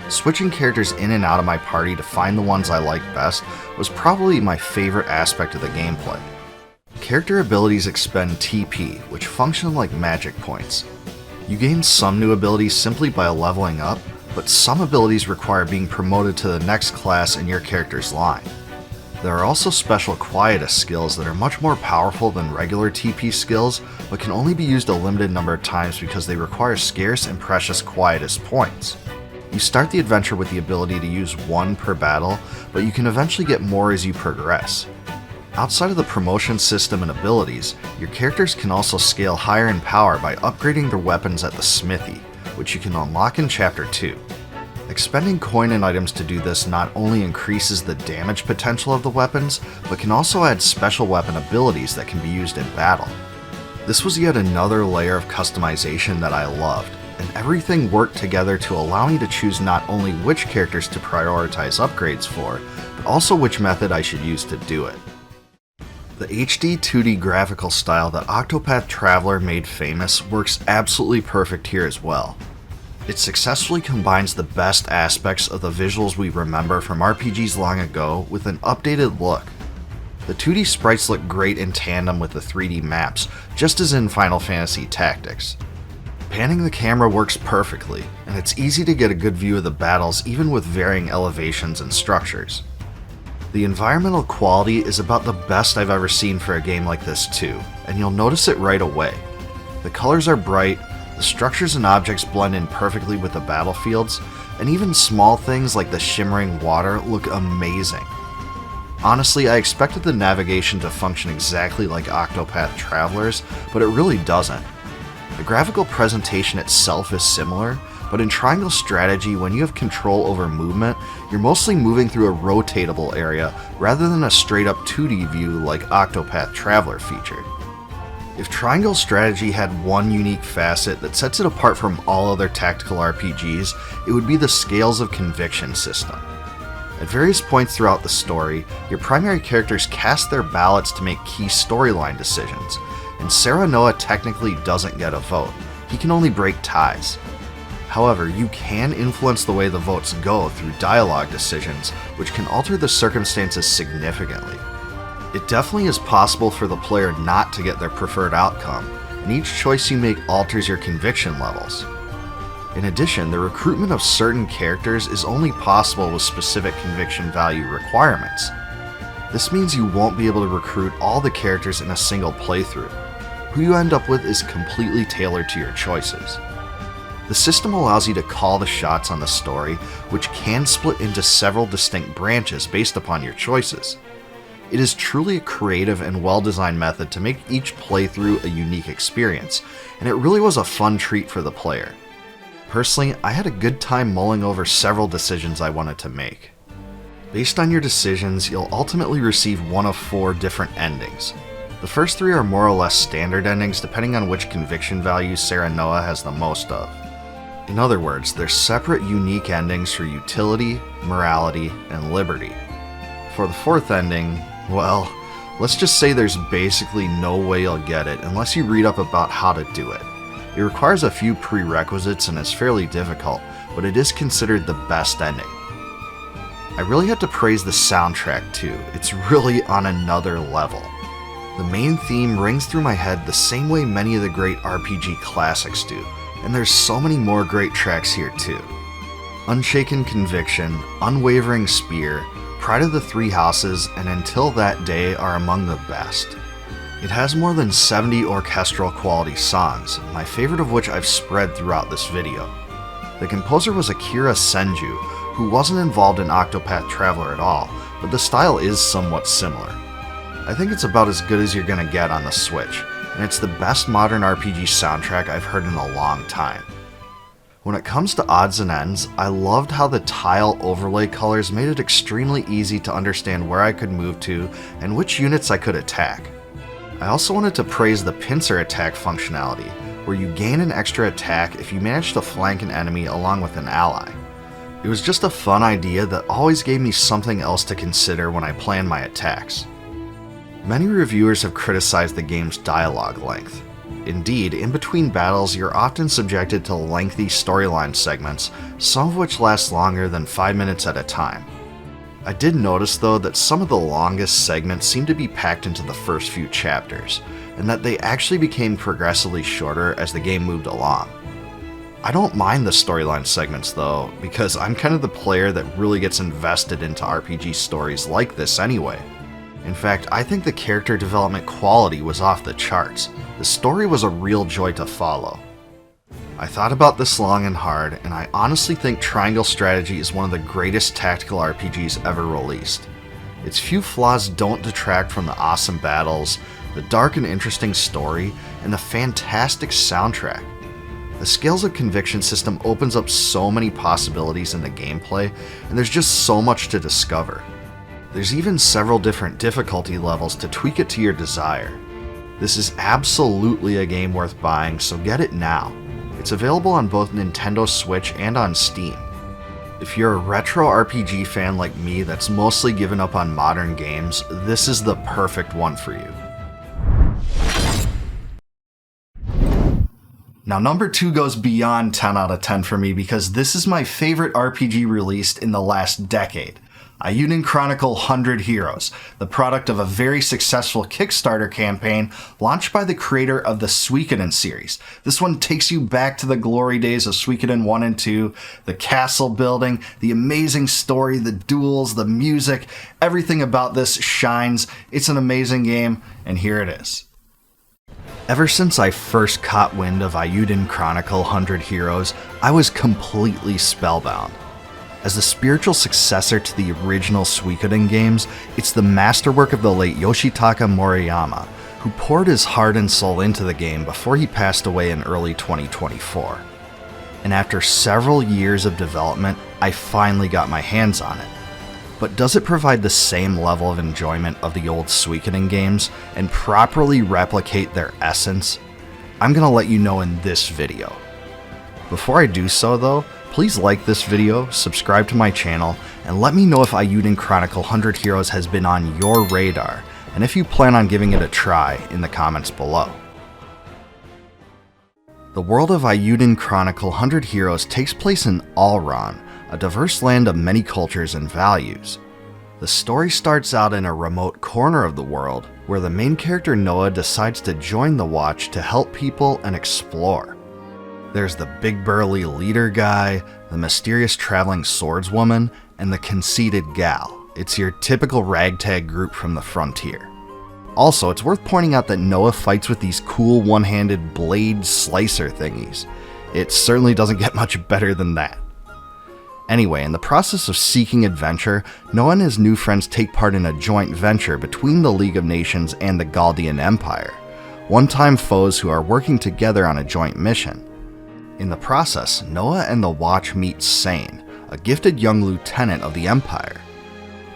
Switching characters in and out of my party to find the ones I like best was probably my favorite aspect of the gameplay. Character abilities expend TP, which function like magic points. You gain some new abilities simply by leveling up, but some abilities require being promoted to the next class in your character's line. There are also special Quietus skills that are much more powerful than regular TP skills, but can only be used a limited number of times because they require scarce and precious Quietus points. You start the adventure with the ability to use one per battle, but you can eventually get more as you progress. Outside of the promotion system and abilities, your characters can also scale higher in power by upgrading their weapons at the smithy, which you can unlock in Chapter 2. Expending coin and items to do this not only increases the damage potential of the weapons, but can also add special weapon abilities that can be used in battle. This was yet another layer of customization that I loved, and everything worked together to allow me to choose not only which characters to prioritize upgrades for, but also which method I should use to do it. The HD 2D graphical style that Octopath Traveler made famous works absolutely perfect here as well. It successfully combines the best aspects of the visuals we remember from RPGs long ago with an updated look. The 2D sprites look great in tandem with the 3D maps, just as in Final Fantasy Tactics. Panning the camera works perfectly, and it's easy to get a good view of the battles even with varying elevations and structures. The environmental quality is about the best I've ever seen for a game like this too, and you'll notice it right away. The colors are bright, the structures and objects blend in perfectly with the battlefields, and even small things like the shimmering water look amazing. Honestly, I expected the navigation to function exactly like Octopath Traveler's, but it really doesn't. The graphical presentation itself is similar, but in Triangle Strategy, when you have control over movement, you're mostly moving through a rotatable area rather than a straight-up 2D view like Octopath Traveler featured. If Triangle Strategy had one unique facet that sets it apart from all other tactical RPGs, it would be the Scales of Conviction system. At various points throughout the story, your primary characters cast their ballots to make key storyline decisions, and Serenoa technically doesn't get a vote. He can only break ties. However, you can influence the way the votes go through dialogue decisions, which can alter the circumstances significantly. It definitely is possible for the player not to get their preferred outcome, and each choice you make alters your conviction levels. In addition, the recruitment of certain characters is only possible with specific conviction value requirements. This means you won't be able to recruit all the characters in a single playthrough. Who you end up with is completely tailored to your choices. The system allows you to call the shots on the story, which can split into several distinct branches based upon your choices. It is truly a creative and well-designed method to make each playthrough a unique experience, and it really was a fun treat for the player. Personally, I had a good time mulling over several decisions I wanted to make. Based on your decisions, you'll ultimately receive one of 4 different endings. The first 3 are more or less standard endings depending on which conviction values Serenoa has the most of. In other words, they're separate unique endings for utility, morality, and liberty. For the 4th ending, well, let's just say there's basically no way you'll get it unless you read up about how to do it. It requires a few prerequisites and is fairly difficult, but it is considered the best ending. I really had to praise the soundtrack too. It's really on another level. The main theme rings through my head the same way many of the great RPG classics do, and there's so many more great tracks here too. Unshaken Conviction, Unwavering Spear, Pride of the Three Houses, and Until That Day are among the best. It has more than 70 orchestral quality songs, my favorite of which I've spread throughout this video. The composer was Akira Senju, who wasn't involved in Octopath Traveler at all, but the style is somewhat similar. I think it's about as good as you're gonna get on the Switch, and it's the best modern RPG soundtrack I've heard in a long time. When it comes to odds and ends, I loved how the tile overlay colors made it extremely easy to understand where I could move to and which units I could attack. I also wanted to praise the pincer attack functionality, where you gain an extra attack if you manage to flank an enemy along with an ally. It was just a fun idea that always gave me something else to consider when I planned my attacks. Many reviewers have criticized the game's dialogue length. Indeed, in between battles, you're often subjected to lengthy storyline segments, some of which last longer than 5 minutes at a time. I did notice though that some of the longest segments seemed to be packed into the first few chapters, and that they actually became progressively shorter as the game moved along. I don't mind the storyline segments though, because I'm kind of the player that really gets invested into RPG stories like this anyway. In fact, I think the character development quality was off the charts. The story was a real joy to follow. I thought about this long and hard, and I honestly think Triangle Strategy is one of the greatest tactical RPGs ever released. Its few flaws don't detract from the awesome battles, the dark and interesting story, and the fantastic soundtrack. The Scales of Conviction system opens up so many possibilities in the gameplay, and there's just so much to discover. There's even several different difficulty levels to tweak it to your desire. This is absolutely a game worth buying, so get it now. It's available on both Nintendo Switch and on Steam. If you're a retro RPG fan like me that's mostly given up on modern games, this is the perfect one for you. Now, number 2 goes beyond 10 out of 10 for me because this is my favorite RPG released in the last decade. Eiyuden Chronicle 100 Heroes, the product of a very successful Kickstarter campaign launched by the creator of the Suikoden series. This one takes you back to the glory days of Suikoden 1 and 2, the castle building, the amazing story, the duels, the music, everything about this shines. It's an amazing game, and here it is. Ever since I first caught wind of Eiyuden Chronicle 100 Heroes, I was completely spellbound. As the spiritual successor to the original Suikoden games, it's the masterwork of the late Yoshitaka Moriyama, who poured his heart and soul into the game before he passed away in early 2024. And after several years of development, I finally got my hands on it. But does it provide the same level of enjoyment of the old Suikoden games and properly replicate their essence? I'm gonna let you know in this video. Before I do so though, please like this video, subscribe to my channel, and let me know if Eiyuden Chronicle 100 Heroes has been on your radar, and if you plan on giving it a try in the comments below. The world of Eiyuden Chronicle 100 Heroes takes place in Alran, a diverse land of many cultures and values. The story starts out in a remote corner of the world, where the main character Noah decides to join the Watch to help people and explore. There's the big burly leader guy, the mysterious traveling swordswoman, and the conceited gal. It's your typical ragtag group from the frontier. Also, it's worth pointing out that Noah fights with these cool one-handed blade slicer thingies. It certainly doesn't get much better than that. Anyway, in the process of seeking adventure, Noah and his new friends take part in a joint venture between the League of Nations and the Galdian Empire, one-time foes who are working together on a joint mission. In the process, Noah and the Watch meet Sane, a gifted young lieutenant of the Empire.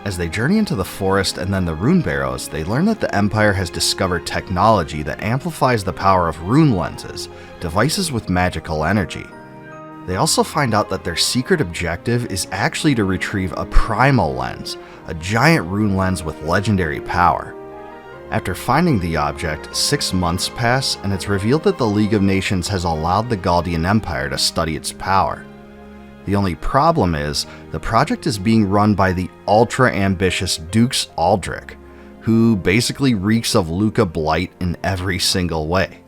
As they journey into the forest and then the rune barrows, they learn that the Empire has discovered technology that amplifies the power of rune lenses, devices with magical energy. They also find out that their secret objective is actually to retrieve a primal lens, a giant rune lens with legendary power. After finding the object, 6 months pass and it's revealed that the League of Nations has allowed the Galdian Empire to study its power. The only problem is, the project is being run by the ultra-ambitious Dukes Aldrich, who basically reeks of Luca Blight in every single way.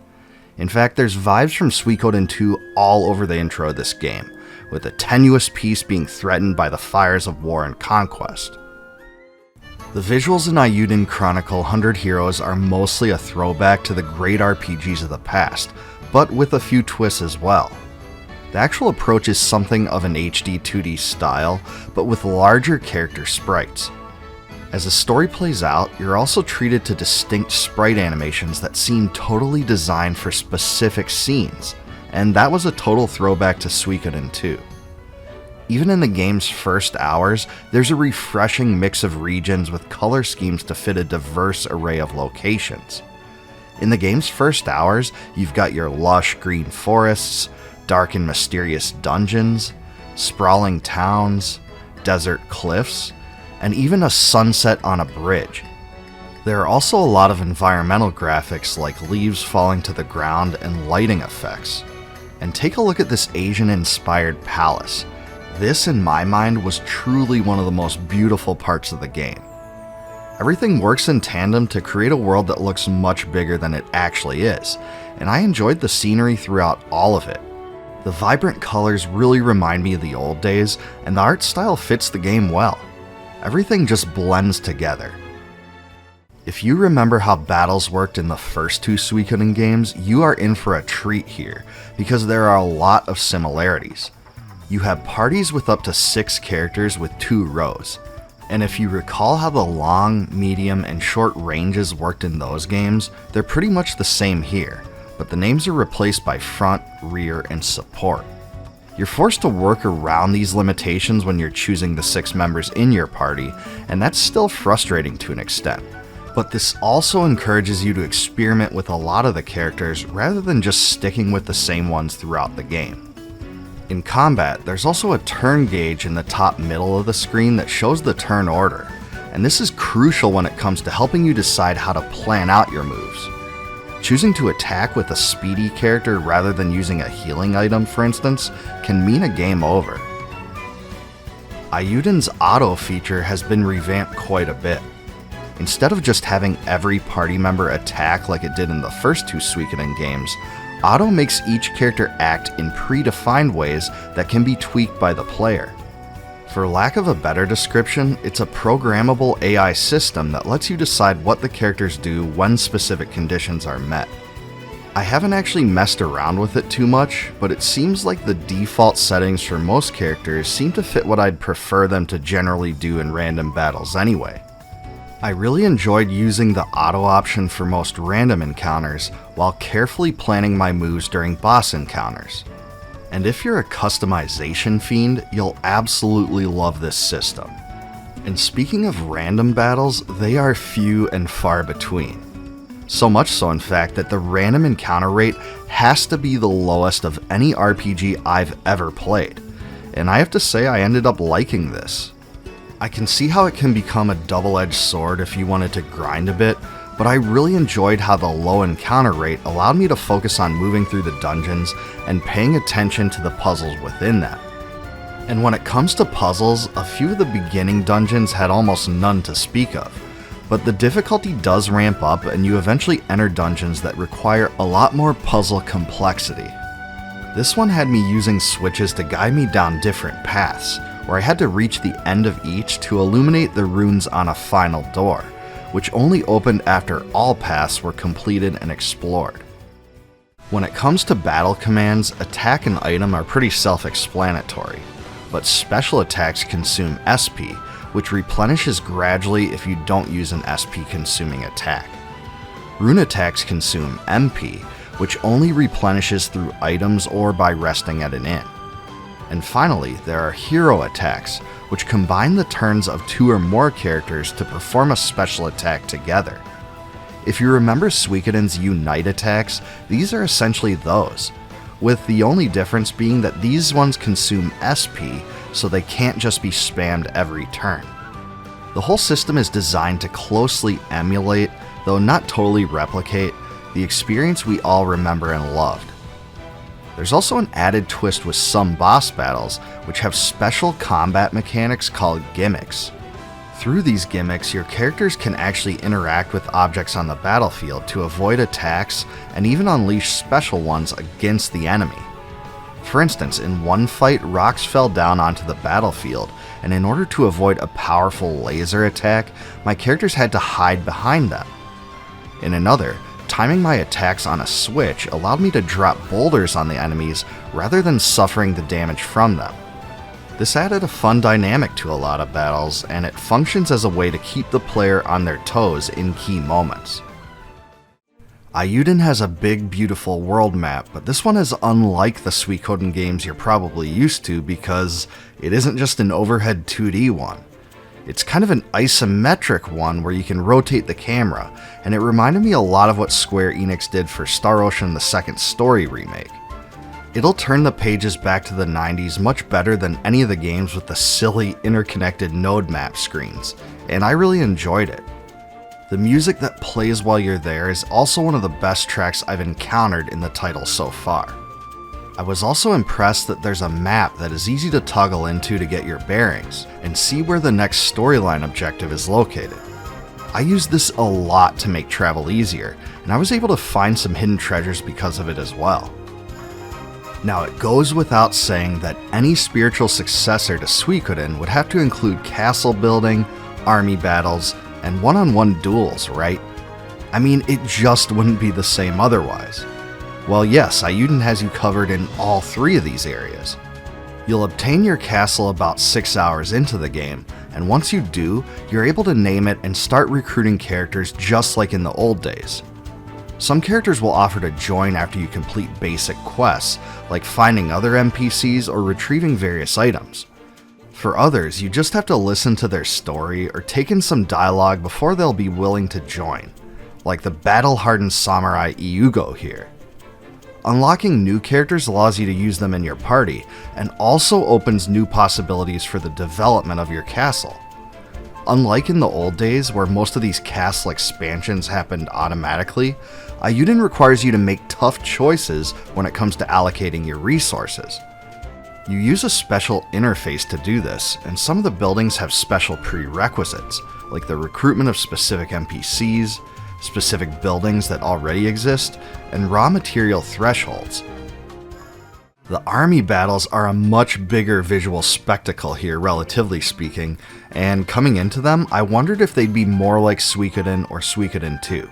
In fact, there's vibes from Suikoden 2 all over the intro of this game, with a tenuous peace being threatened by the fires of war and conquest. The visuals in Eiyuden Chronicle 100 Heroes are mostly a throwback to the great RPGs of the past, but with a few twists as well. The actual approach is something of an HD 2D style, but with larger character sprites. As the story plays out, you're also treated to distinct sprite animations that seem totally designed for specific scenes, and that was a total throwback to Suikoden 2. Even in the game's first hours, there's a refreshing mix of regions with color schemes to fit a diverse array of locations. In the game's first hours, you've got your lush green forests, dark and mysterious dungeons, sprawling towns, desert cliffs, and even a sunset on a bridge. There are also a lot of environmental graphics like leaves falling to the ground and lighting effects. And take a look at this Asian-inspired palace. This, in my mind, was truly one of the most beautiful parts of the game. Everything works in tandem to create a world that looks much bigger than it actually is, and I enjoyed the scenery throughout all of it. The vibrant colors really remind me of the old days, and the art style fits the game well. Everything just blends together. If you remember how battles worked in the first 2 Suikoden games, you are in for a treat here, because there are a lot of similarities. You have parties with up to 6 characters with 2 rows, and if you recall how the long, medium, and short ranges worked in those games, they're pretty much the same here, but the names are replaced by front, rear, and support. You're forced to work around these limitations when you're choosing the 6 members in your party, and that's still frustrating to an extent. But this also encourages you to experiment with a lot of the characters rather than just sticking with the same ones throughout the game. In combat, there's also a turn gauge in the top middle of the screen that shows the turn order, and this is crucial when it comes to helping you decide how to plan out your moves. Choosing to attack with a speedy character rather than using a healing item, for instance, can mean a game over. Eiyuden's auto feature has been revamped quite a bit. Instead of just having every party member attack like it did in the first 2 Suikoden games, auto makes each character act in predefined ways that can be tweaked by the player. For lack of a better description, it's a programmable AI system that lets you decide what the characters do when specific conditions are met. I haven't actually messed around with it too much, but it seems like the default settings for most characters seem to fit what I'd prefer them to generally do in random battles anyway. I really enjoyed using the auto option for most random encounters while carefully planning my moves during boss encounters. And if you're a customization fiend, you'll absolutely love this system. And speaking of random battles, they are few and far between. So much so, in fact, that the random encounter rate has to be the lowest of any RPG I've ever played. And I have to say, I ended up liking this. I can see how it can become a double-edged sword if you wanted to grind a bit, but I really enjoyed how the low encounter rate allowed me to focus on moving through the dungeons and paying attention to the puzzles within them. And when it comes to puzzles, a few of the beginning dungeons had almost none to speak of. But the difficulty does ramp up and you eventually enter dungeons that require a lot more puzzle complexity. This one had me using switches to guide me down different paths, where I had to reach the end of each to illuminate the runes on a final door, which only opened after all paths were completed and explored. When it comes to battle commands, attack and item are pretty self-explanatory, but special attacks consume SP, which replenishes gradually if you don't use an SP-consuming attack. Rune attacks consume MP, which only replenishes through items or by resting at an inn. And finally, there are hero attacks, which combine the turns of 2 or more characters to perform a special attack together. If you remember Suikoden's Unite attacks, these are essentially those, with the only difference being that these ones consume SP, so they can't just be spammed every turn. The whole system is designed to closely emulate, though not totally replicate, the experience we all remember and loved. There's also an added twist with some boss battles, which have special combat mechanics called gimmicks. Through these gimmicks, your characters can actually interact with objects on the battlefield to avoid attacks and even unleash special ones against the enemy. For instance, in one fight, rocks fell down onto the battlefield, and in order to avoid a powerful laser attack, my characters had to hide behind them. In another, timing my attacks on a switch allowed me to drop boulders on the enemies rather than suffering the damage from them. This added a fun dynamic to a lot of battles, and it functions as a way to keep the player on their toes in key moments. Eiyuden has a big, beautiful world map, but this one is unlike the Suikoden games you're probably used to because it isn't just an overhead 2D one. It's kind of an isometric one where you can rotate the camera, and it reminded me a lot of what Square Enix did for Star Ocean: The Second Story remake. It'll turn the pages back to the 90s much better than any of the games with the silly interconnected node map screens, and I really enjoyed it. The music that plays while you're there is also one of the best tracks I've encountered in the title so far. I was also impressed that there's a map that is easy to toggle into to get your bearings and see where the next storyline objective is located. I used this a lot to make travel easier, and I was able to find some hidden treasures because of it as well. Now, it goes without saying that any spiritual successor to Suikoden would have to include castle building, army battles, and one-on-one duels, right? I mean, it just wouldn't be the same otherwise. Well, yes, Eiyuden has you covered in all 3 of these areas. You'll obtain your castle about 6 hours into the game, and once you do, you're able to name it and start recruiting characters just like in the old days. Some characters will offer to join after you complete basic quests, like finding other NPCs or retrieving various items. For others, you just have to listen to their story or take in some dialogue before they'll be willing to join, like the battle-hardened samurai Xygor here. Unlocking new characters allows you to use them in your party, and also opens new possibilities for the development of your castle. Unlike in the old days, where most of these castle expansions happened automatically, Eiyuden requires you to make tough choices when it comes to allocating your resources. You use a special interface to do this, and some of the buildings have special prerequisites, like the recruitment of specific NPCs, specific buildings that already exist, and raw material thresholds. The army battles are a much bigger visual spectacle here, relatively speaking, and coming into them, I wondered if they'd be more like Suikoden or Suikoden 2.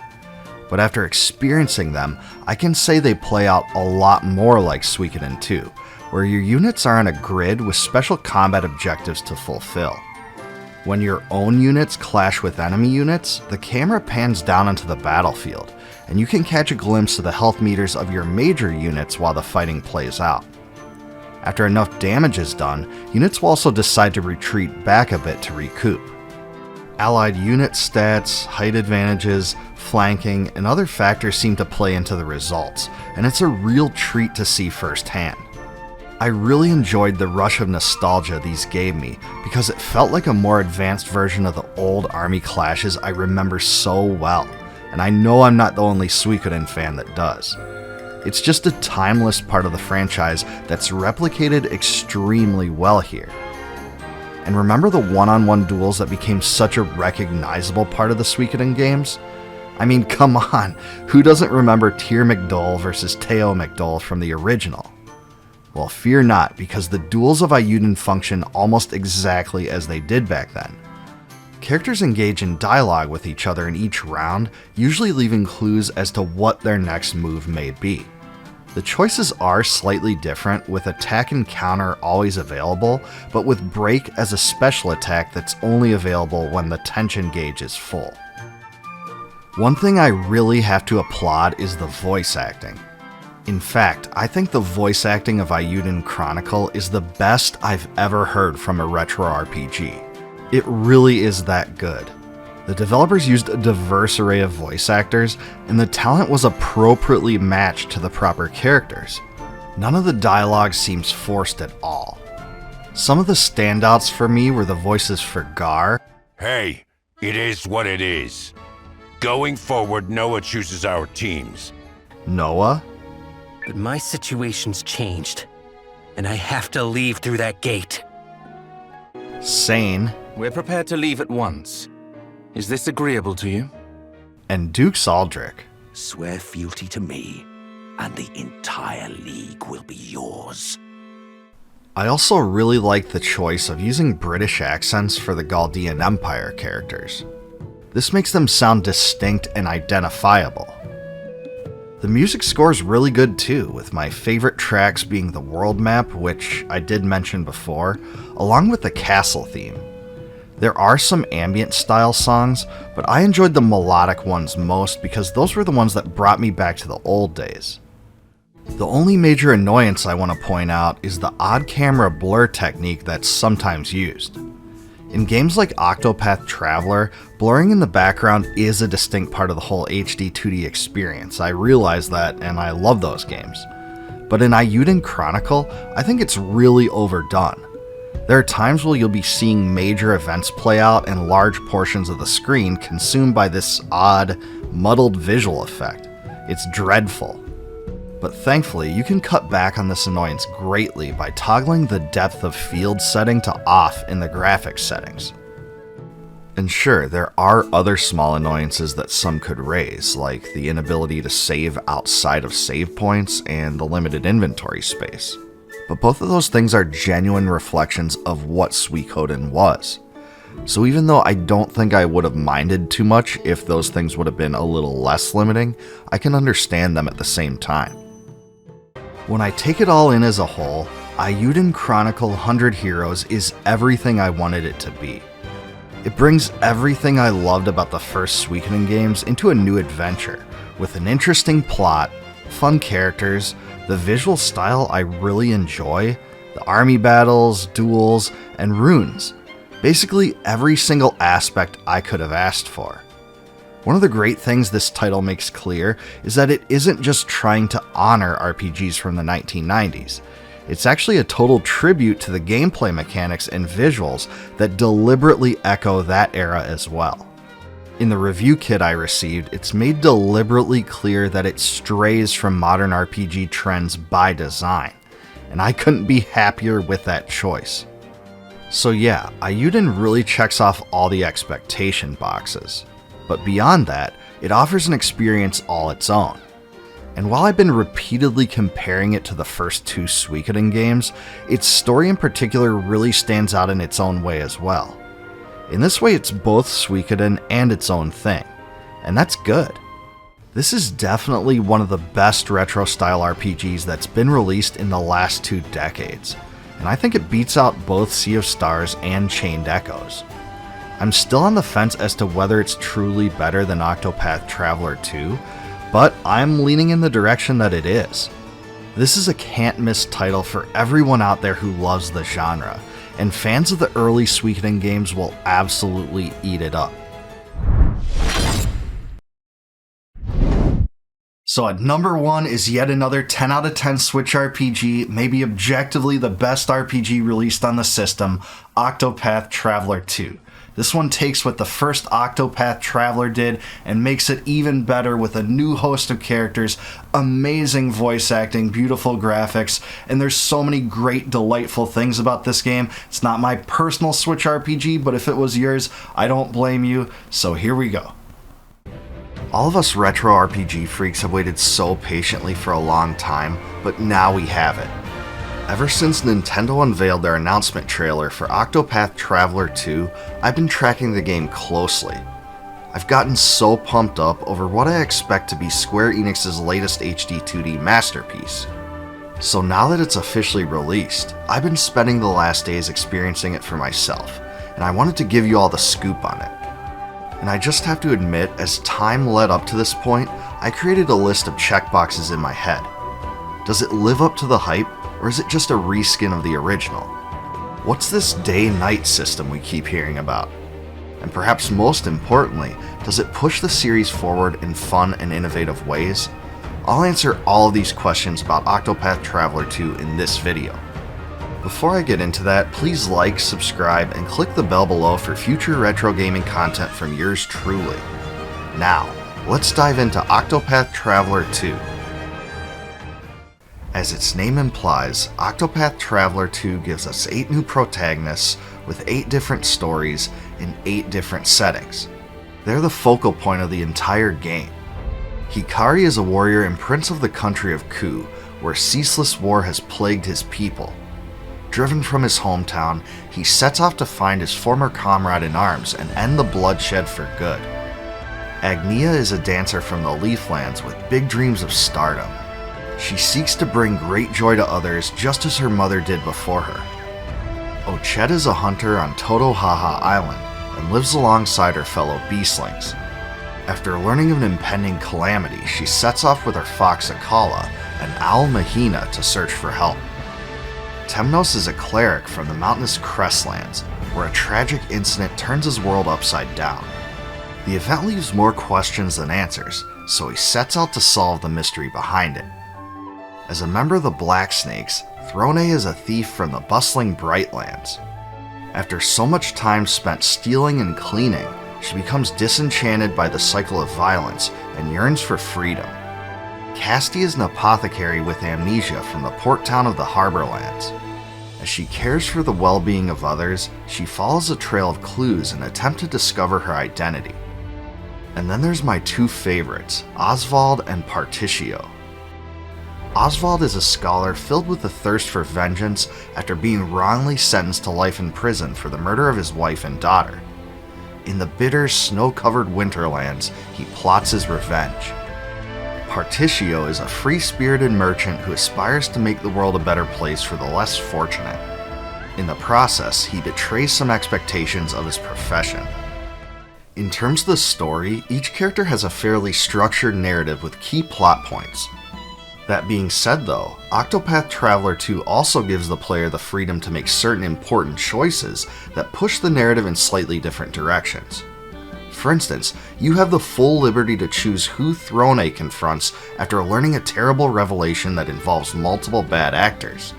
but after experiencing them, I can say they play out a lot more like Suikoden 2, where your units are on a grid with special combat objectives to fulfill. When your own units clash with enemy units, the camera pans down onto the battlefield, and you can catch a glimpse of the health meters of your major units while the fighting plays out. After enough damage is done, units will also decide to retreat back a bit to recoup. Allied unit stats, height advantages, flanking, and other factors seem to play into the results, and it's a real treat to see firsthand. I really enjoyed the rush of nostalgia these gave me because it felt like a more advanced version of the old army clashes I remember so well, and I know I'm not the only Suikoden fan that does. It's just a timeless part of the franchise that's replicated extremely well here. And remember the one-on-one duels that became such a recognizable part of the Suikoden games? I mean, come on, who doesn't remember Tyr McDole versus Teo McDole from the original? Well, fear not, because the duels of Ayuden function almost exactly as they did back then. Characters engage in dialogue with each other in each round, usually leaving clues as to what their next move may be. The choices are slightly different, with attack and counter always available, but with break as a special attack that's only available when the tension gauge is full. One thing I really have to applaud is the voice acting. In fact, I think the voice acting of Ayuden Chronicle is the best I've ever heard from a retro RPG. It really is that good. The developers used a diverse array of voice actors, and the talent was appropriately matched to the proper characters. None of the dialogue seems forced at all. Some of the standouts for me were the voices for Gar. Hey, it is what it is. Going forward, Noah chooses our teams. Noah. But my situation's changed, and I have to leave through that gate. Sane. We're prepared to leave at once. Is this agreeable to you? And Dukes Aldrich. Swear fealty to me, and the entire league will be yours. I also really like the choice of using British accents for the Galdean Empire characters. This makes them sound distinct and identifiable. The music score is really good too, with my favorite tracks being the world map, which I did mention before, along with the castle theme. There are some ambient style songs, but I enjoyed the melodic ones most because those were the ones that brought me back to the old days. The only major annoyance I want to point out is the odd camera blur technique that's sometimes used. In games like Octopath Traveler, blurring in the background is a distinct part of the whole HD 2D experience. I realize that, and I love those games. But in Ayuden Chronicle, I think it's really overdone. There are times where you'll be seeing major events play out and large portions of the screen consumed by this odd, muddled visual effect. It's dreadful. But thankfully, you can cut back on this annoyance greatly by toggling the depth of field setting to off in the graphics settings. And sure, there are other small annoyances that some could raise, like the inability to save outside of save points and the limited inventory space. But both of those things are genuine reflections of what Suikoden was. So even though I don't think I would have minded too much if those things would have been a little less limiting, I can understand them at the same time. When I take it all in as a whole, Ayuden Chronicle 100 Heroes is everything I wanted it to be. It brings everything I loved about the first Suikoden games into a new adventure, with an interesting plot, fun characters, the visual style I really enjoy, the army battles, duels, and runes. Basically every single aspect I could have asked for. One of the great things this title makes clear is that it isn't just trying to honor RPGs from the 1990s. It's actually a total tribute to the gameplay mechanics and visuals that deliberately echo that era as well. In the review kit I received, it's made deliberately clear that it strays from modern RPG trends by design, and I couldn't be happier with that choice. So yeah, Ayuden really checks off all the expectation boxes. But beyond that, it offers an experience all its own. And while I've been repeatedly comparing it to the first two Suikoden games, its story in particular really stands out in its own way as well. In this way, it's both Suikoden and its own thing, and that's good. This is definitely one of the best retro-style RPGs that's been released in the last 2 decades, and I think it beats out both Sea of Stars and Chained Echoes. I'm still on the fence as to whether it's truly better than Octopath Traveler 2, but I'm leaning in the direction that it is. This is a can't-miss title for everyone out there who loves the genre, and fans of the early Suikoden games will absolutely eat it up. So at number 1 is yet another 10 out of 10 Switch RPG, maybe objectively the best RPG released on the system, Octopath Traveler 2. This one takes what the first Octopath Traveler did and makes it even better with a new host of characters, amazing voice acting, beautiful graphics, and there's so many great, delightful things about this game. It's not my personal Switch RPG, but if it was yours, I don't blame you, so here we go. All of us retro RPG freaks have waited so patiently for a long time, but now we have it. Ever since Nintendo unveiled their announcement trailer for Octopath Traveler 2, I've been tracking the game closely. I've gotten so pumped up over what I expect to be Square Enix's latest HD 2D masterpiece. So now that it's officially released, I've been spending the last days experiencing it for myself, and I wanted to give you all the scoop on it. And I just have to admit, as time led up to this point, I created a list of checkboxes in my head. Does it live up to the hype, or is it just a reskin of the original? What's this day-night system we keep hearing about? And perhaps most importantly, does it push the series forward in fun and innovative ways? I'll answer all of these questions about Octopath Traveler 2 in this video. Before I get into that, please like, subscribe, and click the bell below for future retro gaming content from yours truly. Now, let's dive into Octopath Traveler 2. As its name implies, Octopath Traveler 2 gives us 8 new protagonists with 8 different stories in 8 different settings. They're the focal point of the entire game. Hikari is a warrior and prince of the country of Ku, where ceaseless war has plagued his people. Driven from his hometown, he sets off to find his former comrade in arms and end the bloodshed for good. Agnia is a dancer from the Leaflands with big dreams of stardom. She seeks to bring great joy to others just as her mother did before her. Ochette is a hunter on Totohaha Island and lives alongside her fellow beastlings. After learning of an impending calamity, she sets off with her fox Akala and owl Mahina to search for help. Temnos is a cleric from the mountainous Crestlands, where a tragic incident turns his world upside down. The event leaves more questions than answers, so he sets out to solve the mystery behind it. As a member of the Black Snakes, Throne is a thief from the bustling Brightlands. After so much time spent stealing and cleaning, she becomes disenchanted by the cycle of violence and yearns for freedom. Casti is an apothecary with amnesia from the port town of the Harborlands. As she cares for the well-being of others, she follows a trail of clues in an attempt to discover her identity. And then there's my 2 favorites, Oswald and Partitio. Oswald is a scholar filled with a thirst for vengeance after being wrongly sentenced to life in prison for the murder of his wife and daughter. In the bitter, snow-covered Winterlands, he plots his revenge. Partitio is a free-spirited merchant who aspires to make the world a better place for the less fortunate. In the process, he betrays some expectations of his profession. In terms of the story, each character has a fairly structured narrative with key plot points. That being said though, Octopath Traveler 2 also gives the player the freedom to make certain important choices that push the narrative in slightly different directions. For instance, you have the full liberty to choose who Throne confronts after learning a terrible revelation that involves multiple bad actors.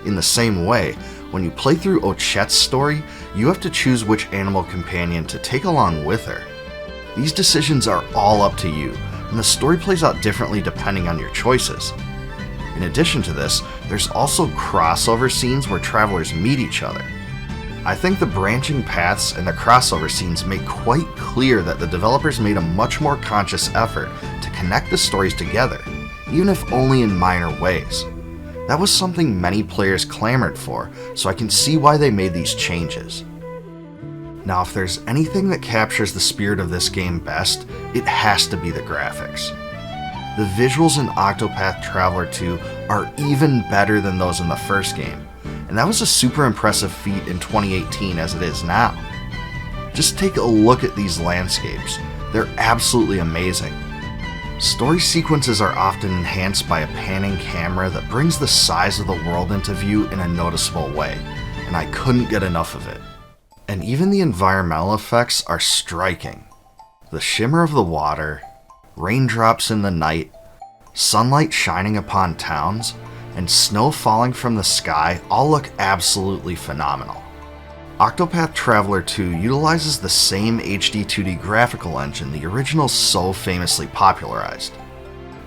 In the same way, when you play through Ochette's story, you have to choose which animal companion to take along with her. These decisions are all up to you, and the story plays out differently depending on your choices. In addition to this, there's also crossover scenes where travelers meet each other. I think the branching paths and the crossover scenes make quite clear that the developers made a much more conscious effort to connect the stories together, even if only in minor ways. That was something many players clamored for, so I can see why they made these changes. Now, if there's anything that captures the spirit of this game best, it has to be the graphics. The visuals in Octopath Traveler 2 are even better than those in the first game, and that was a super impressive feat in 2018 as it is now. Just take a look at these landscapes. They're absolutely amazing. Story sequences are often enhanced by a panning camera that brings the size of the world into view in a noticeable way, and I couldn't get enough of it. And even the environmental effects are striking. The shimmer of the water, raindrops in the night, sunlight shining upon towns, and snow falling from the sky all look absolutely phenomenal. Octopath Traveler 2 utilizes the same HD 2D graphical engine the original so famously popularized.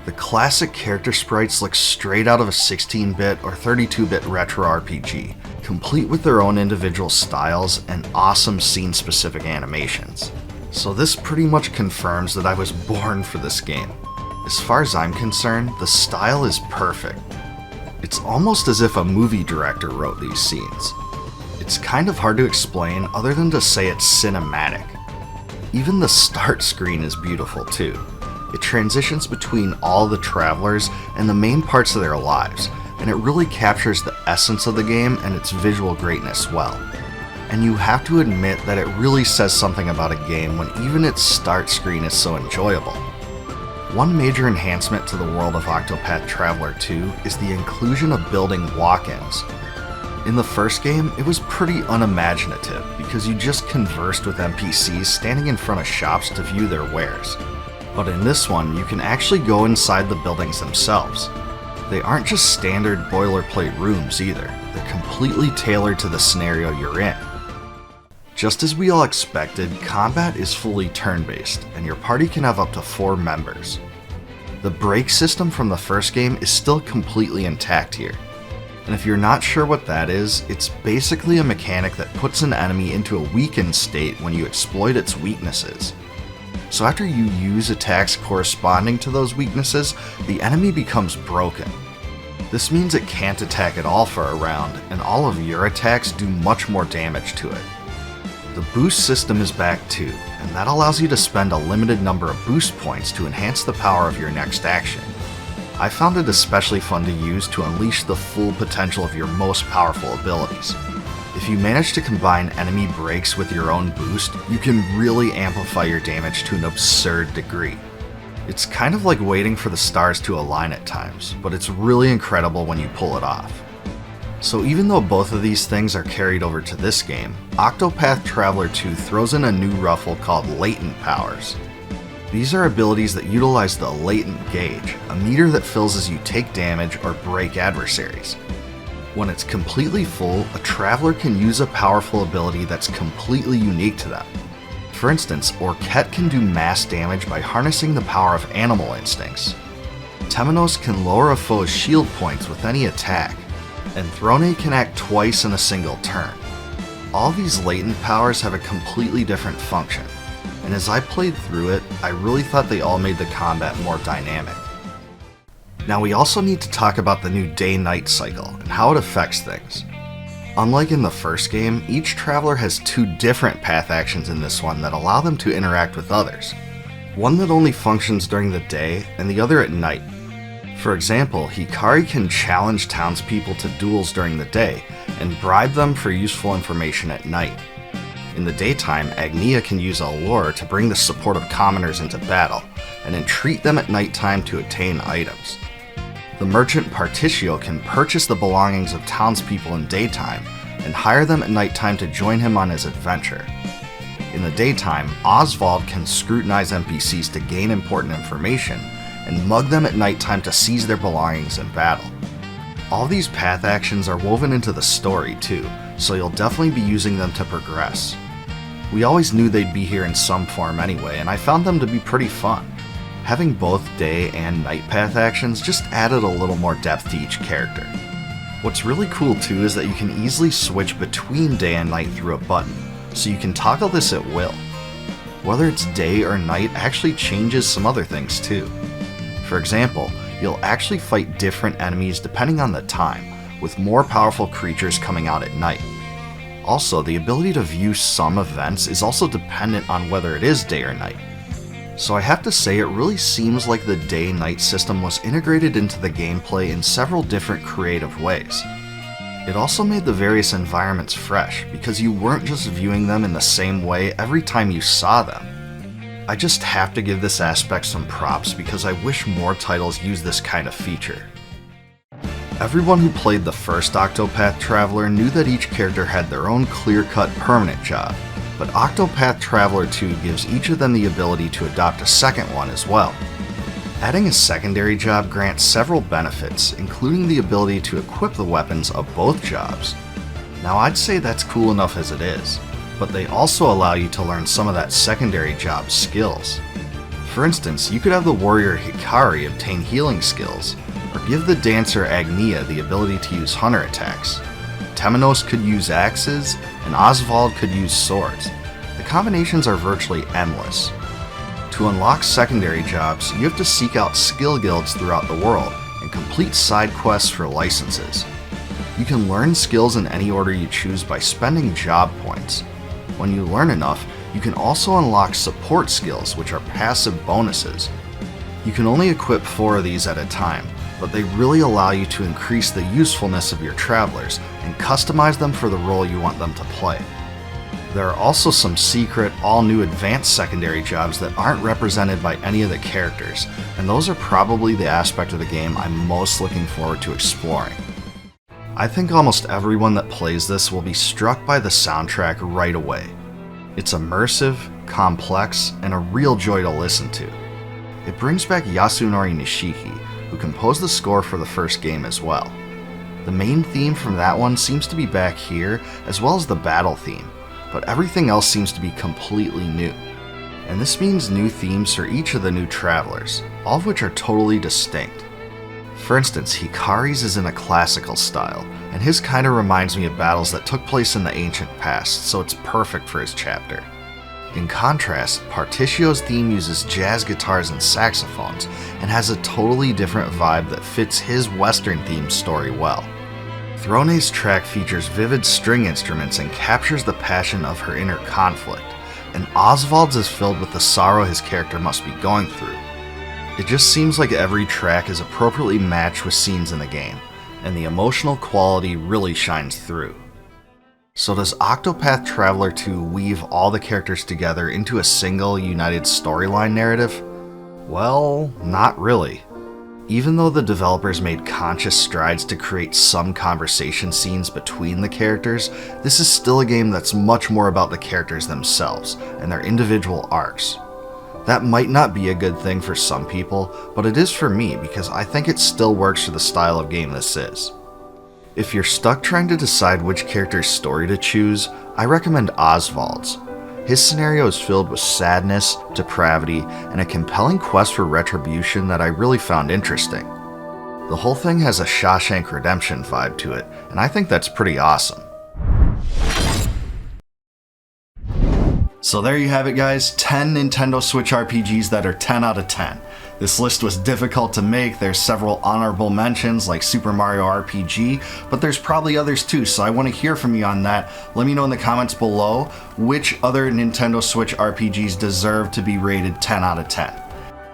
The classic character sprites look straight out of a 16-bit or 32-bit retro RPG, complete with their own individual styles and awesome scene-specific animations. So this pretty much confirms that I was born for this game. As far as I'm concerned, the style is perfect. It's almost as if a movie director wrote these scenes. It's kind of hard to explain other than to say it's cinematic. Even the start screen is beautiful too. It transitions between all the travelers and the main parts of their lives, and it really captures the essence of the game and its visual greatness well. And you have to admit that it really says something about a game when even its start screen is so enjoyable. One major enhancement to the world of Octopath Traveler 2 is the inclusion of building walk-ins. In the first game, it was pretty unimaginative because you just conversed with NPCs standing in front of shops to view their wares. But in this one, you can actually go inside the buildings themselves. They aren't just standard boilerplate rooms either, they're completely tailored to the scenario you're in. Just as we all expected, combat is fully turn-based, and your party can have up to 4 members. The break system from the first game is still completely intact here. And if you're not sure what that is, it's basically a mechanic that puts an enemy into a weakened state when you exploit its weaknesses. So after you use attacks corresponding to those weaknesses, the enemy becomes broken. This means it can't attack at all for a round, and all of your attacks do much more damage to it. The boost system is back too, and that allows you to spend a limited number of boost points to enhance the power of your next action. I found it especially fun to use to unleash the full potential of your most powerful abilities. If you manage to combine enemy breaks with your own boost, you can really amplify your damage to an absurd degree. It's kind of like waiting for the stars to align at times, but it's really incredible when you pull it off. So even though both of these things are carried over to this game, Octopath Traveler 2 throws in a new ruffle called latent powers. These are abilities that utilize the latent gauge, a meter that fills as you take damage or break adversaries. When it's completely full, a traveler can use a powerful ability that's completely unique to them. For instance, Orket can do mass damage by harnessing the power of animal instincts. Temenos can lower a foe's shield points with any attack, and Throne can act twice in a single turn. All these latent powers have a completely different function, and as I played through it, I really thought they all made the combat more dynamic. Now we also need to talk about the new day-night cycle and how it affects things. Unlike in the first game, each traveler has 2 different path actions in this one that allow them to interact with others. One that only functions during the day and the other at night. For example, Hikari can challenge townspeople to duels during the day and bribe them for useful information at night. In the daytime, Agnia can use Allure to bring the support of commoners into battle, and entreat them at nighttime to obtain items. The merchant Particio can purchase the belongings of townspeople in daytime, and hire them at nighttime to join him on his adventure. In the daytime, Oswald can scrutinize NPCs to gain important information, and mug them at nighttime to seize their belongings in battle. All these path actions are woven into the story too, so you'll definitely be using them to progress. We always knew they'd be here in some form anyway, and I found them to be pretty fun. Having both day and night path actions just added a little more depth to each character. What's really cool too is that you can easily switch between day and night through a button, so you can toggle this at will. Whether it's day or night actually changes some other things too. For example, you'll actually fight different enemies depending on the time, with more powerful creatures coming out at night. Also, the ability to view some events is also dependent on whether it is day or night. So I have to say, it really seems like the day-night system was integrated into the gameplay in several different creative ways. It also made the various environments fresh, because you weren't just viewing them in the same way every time you saw them. I just have to give this aspect some props because I wish more titles used this kind of feature. Everyone who played the first Octopath Traveler knew that each character had their own clear-cut permanent job, but Octopath Traveler 2 gives each of them the ability to adopt a second one as well. Adding a secondary job grants several benefits, including the ability to equip the weapons of both jobs. Now I'd say that's cool enough as it is, but they also allow you to learn some of that secondary job's skills. For instance, you could have the warrior Hikari obtain healing skills, or give the dancer Agnia the ability to use hunter attacks. Temenos could use axes, and Oswald could use swords. The combinations are virtually endless. To unlock secondary jobs, you have to seek out skill guilds throughout the world and complete side quests for licenses. You can learn skills in any order you choose by spending job points. When you learn enough, you can also unlock support skills, which are passive bonuses. You can only equip 4 of these at a time, but they really allow you to increase the usefulness of your travelers and customize them for the role you want them to play. There are also some secret, all-new advanced secondary jobs that aren't represented by any of the characters, and those are probably the aspect of the game I'm most looking forward to exploring. I think almost everyone that plays this will be struck by the soundtrack right away. It's immersive, complex, and a real joy to listen to. It brings back Yasunori Nishiki, who composed the score for the first game as well. The main theme from that one seems to be back here, as well as the battle theme, but everything else seems to be completely new. And this means new themes for each of the new travelers, all of which are totally distinct. For instance, Hikari's is in a classical style, and his kinda reminds me of battles that took place in the ancient past, so it's perfect for his chapter. In contrast, Particcio's theme uses jazz guitars and saxophones, and has a totally different vibe that fits his Western theme story well. Throne's track features vivid string instruments and captures the passion of her inner conflict, and Oswald's is filled with the sorrow his character must be going through. It just seems like every track is appropriately matched with scenes in the game, and the emotional quality really shines through. So does Octopath Traveler 2 weave all the characters together into a single united storyline narrative? Well, not really. Even though the developers made conscious strides to create some conversation scenes between the characters, this is still a game that's much more about the characters themselves and their individual arcs. That might not be a good thing for some people, but it is for me because I think it still works for the style of game this is. If you're stuck trying to decide which character's story to choose, I recommend Oswald's. His scenario is filled with sadness, depravity, and a compelling quest for retribution that I really found interesting. The whole thing has a Shawshank Redemption vibe to it, and I think that's pretty awesome. So there you have it, guys, 10 Nintendo Switch RPGs that are 10 out of 10. This list was difficult to make. There's several honorable mentions like Super Mario RPG, but there's probably others too, so I want to hear from you on that. Let me know in the comments below which other Nintendo Switch RPGs deserve to be rated 10 out of 10.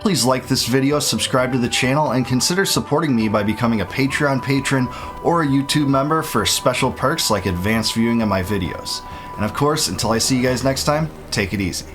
Please like this video, subscribe to the channel, and consider supporting me by becoming a Patreon patron or a YouTube member for special perks like advanced viewing of my videos. And of course, until I see you guys next time, take it easy.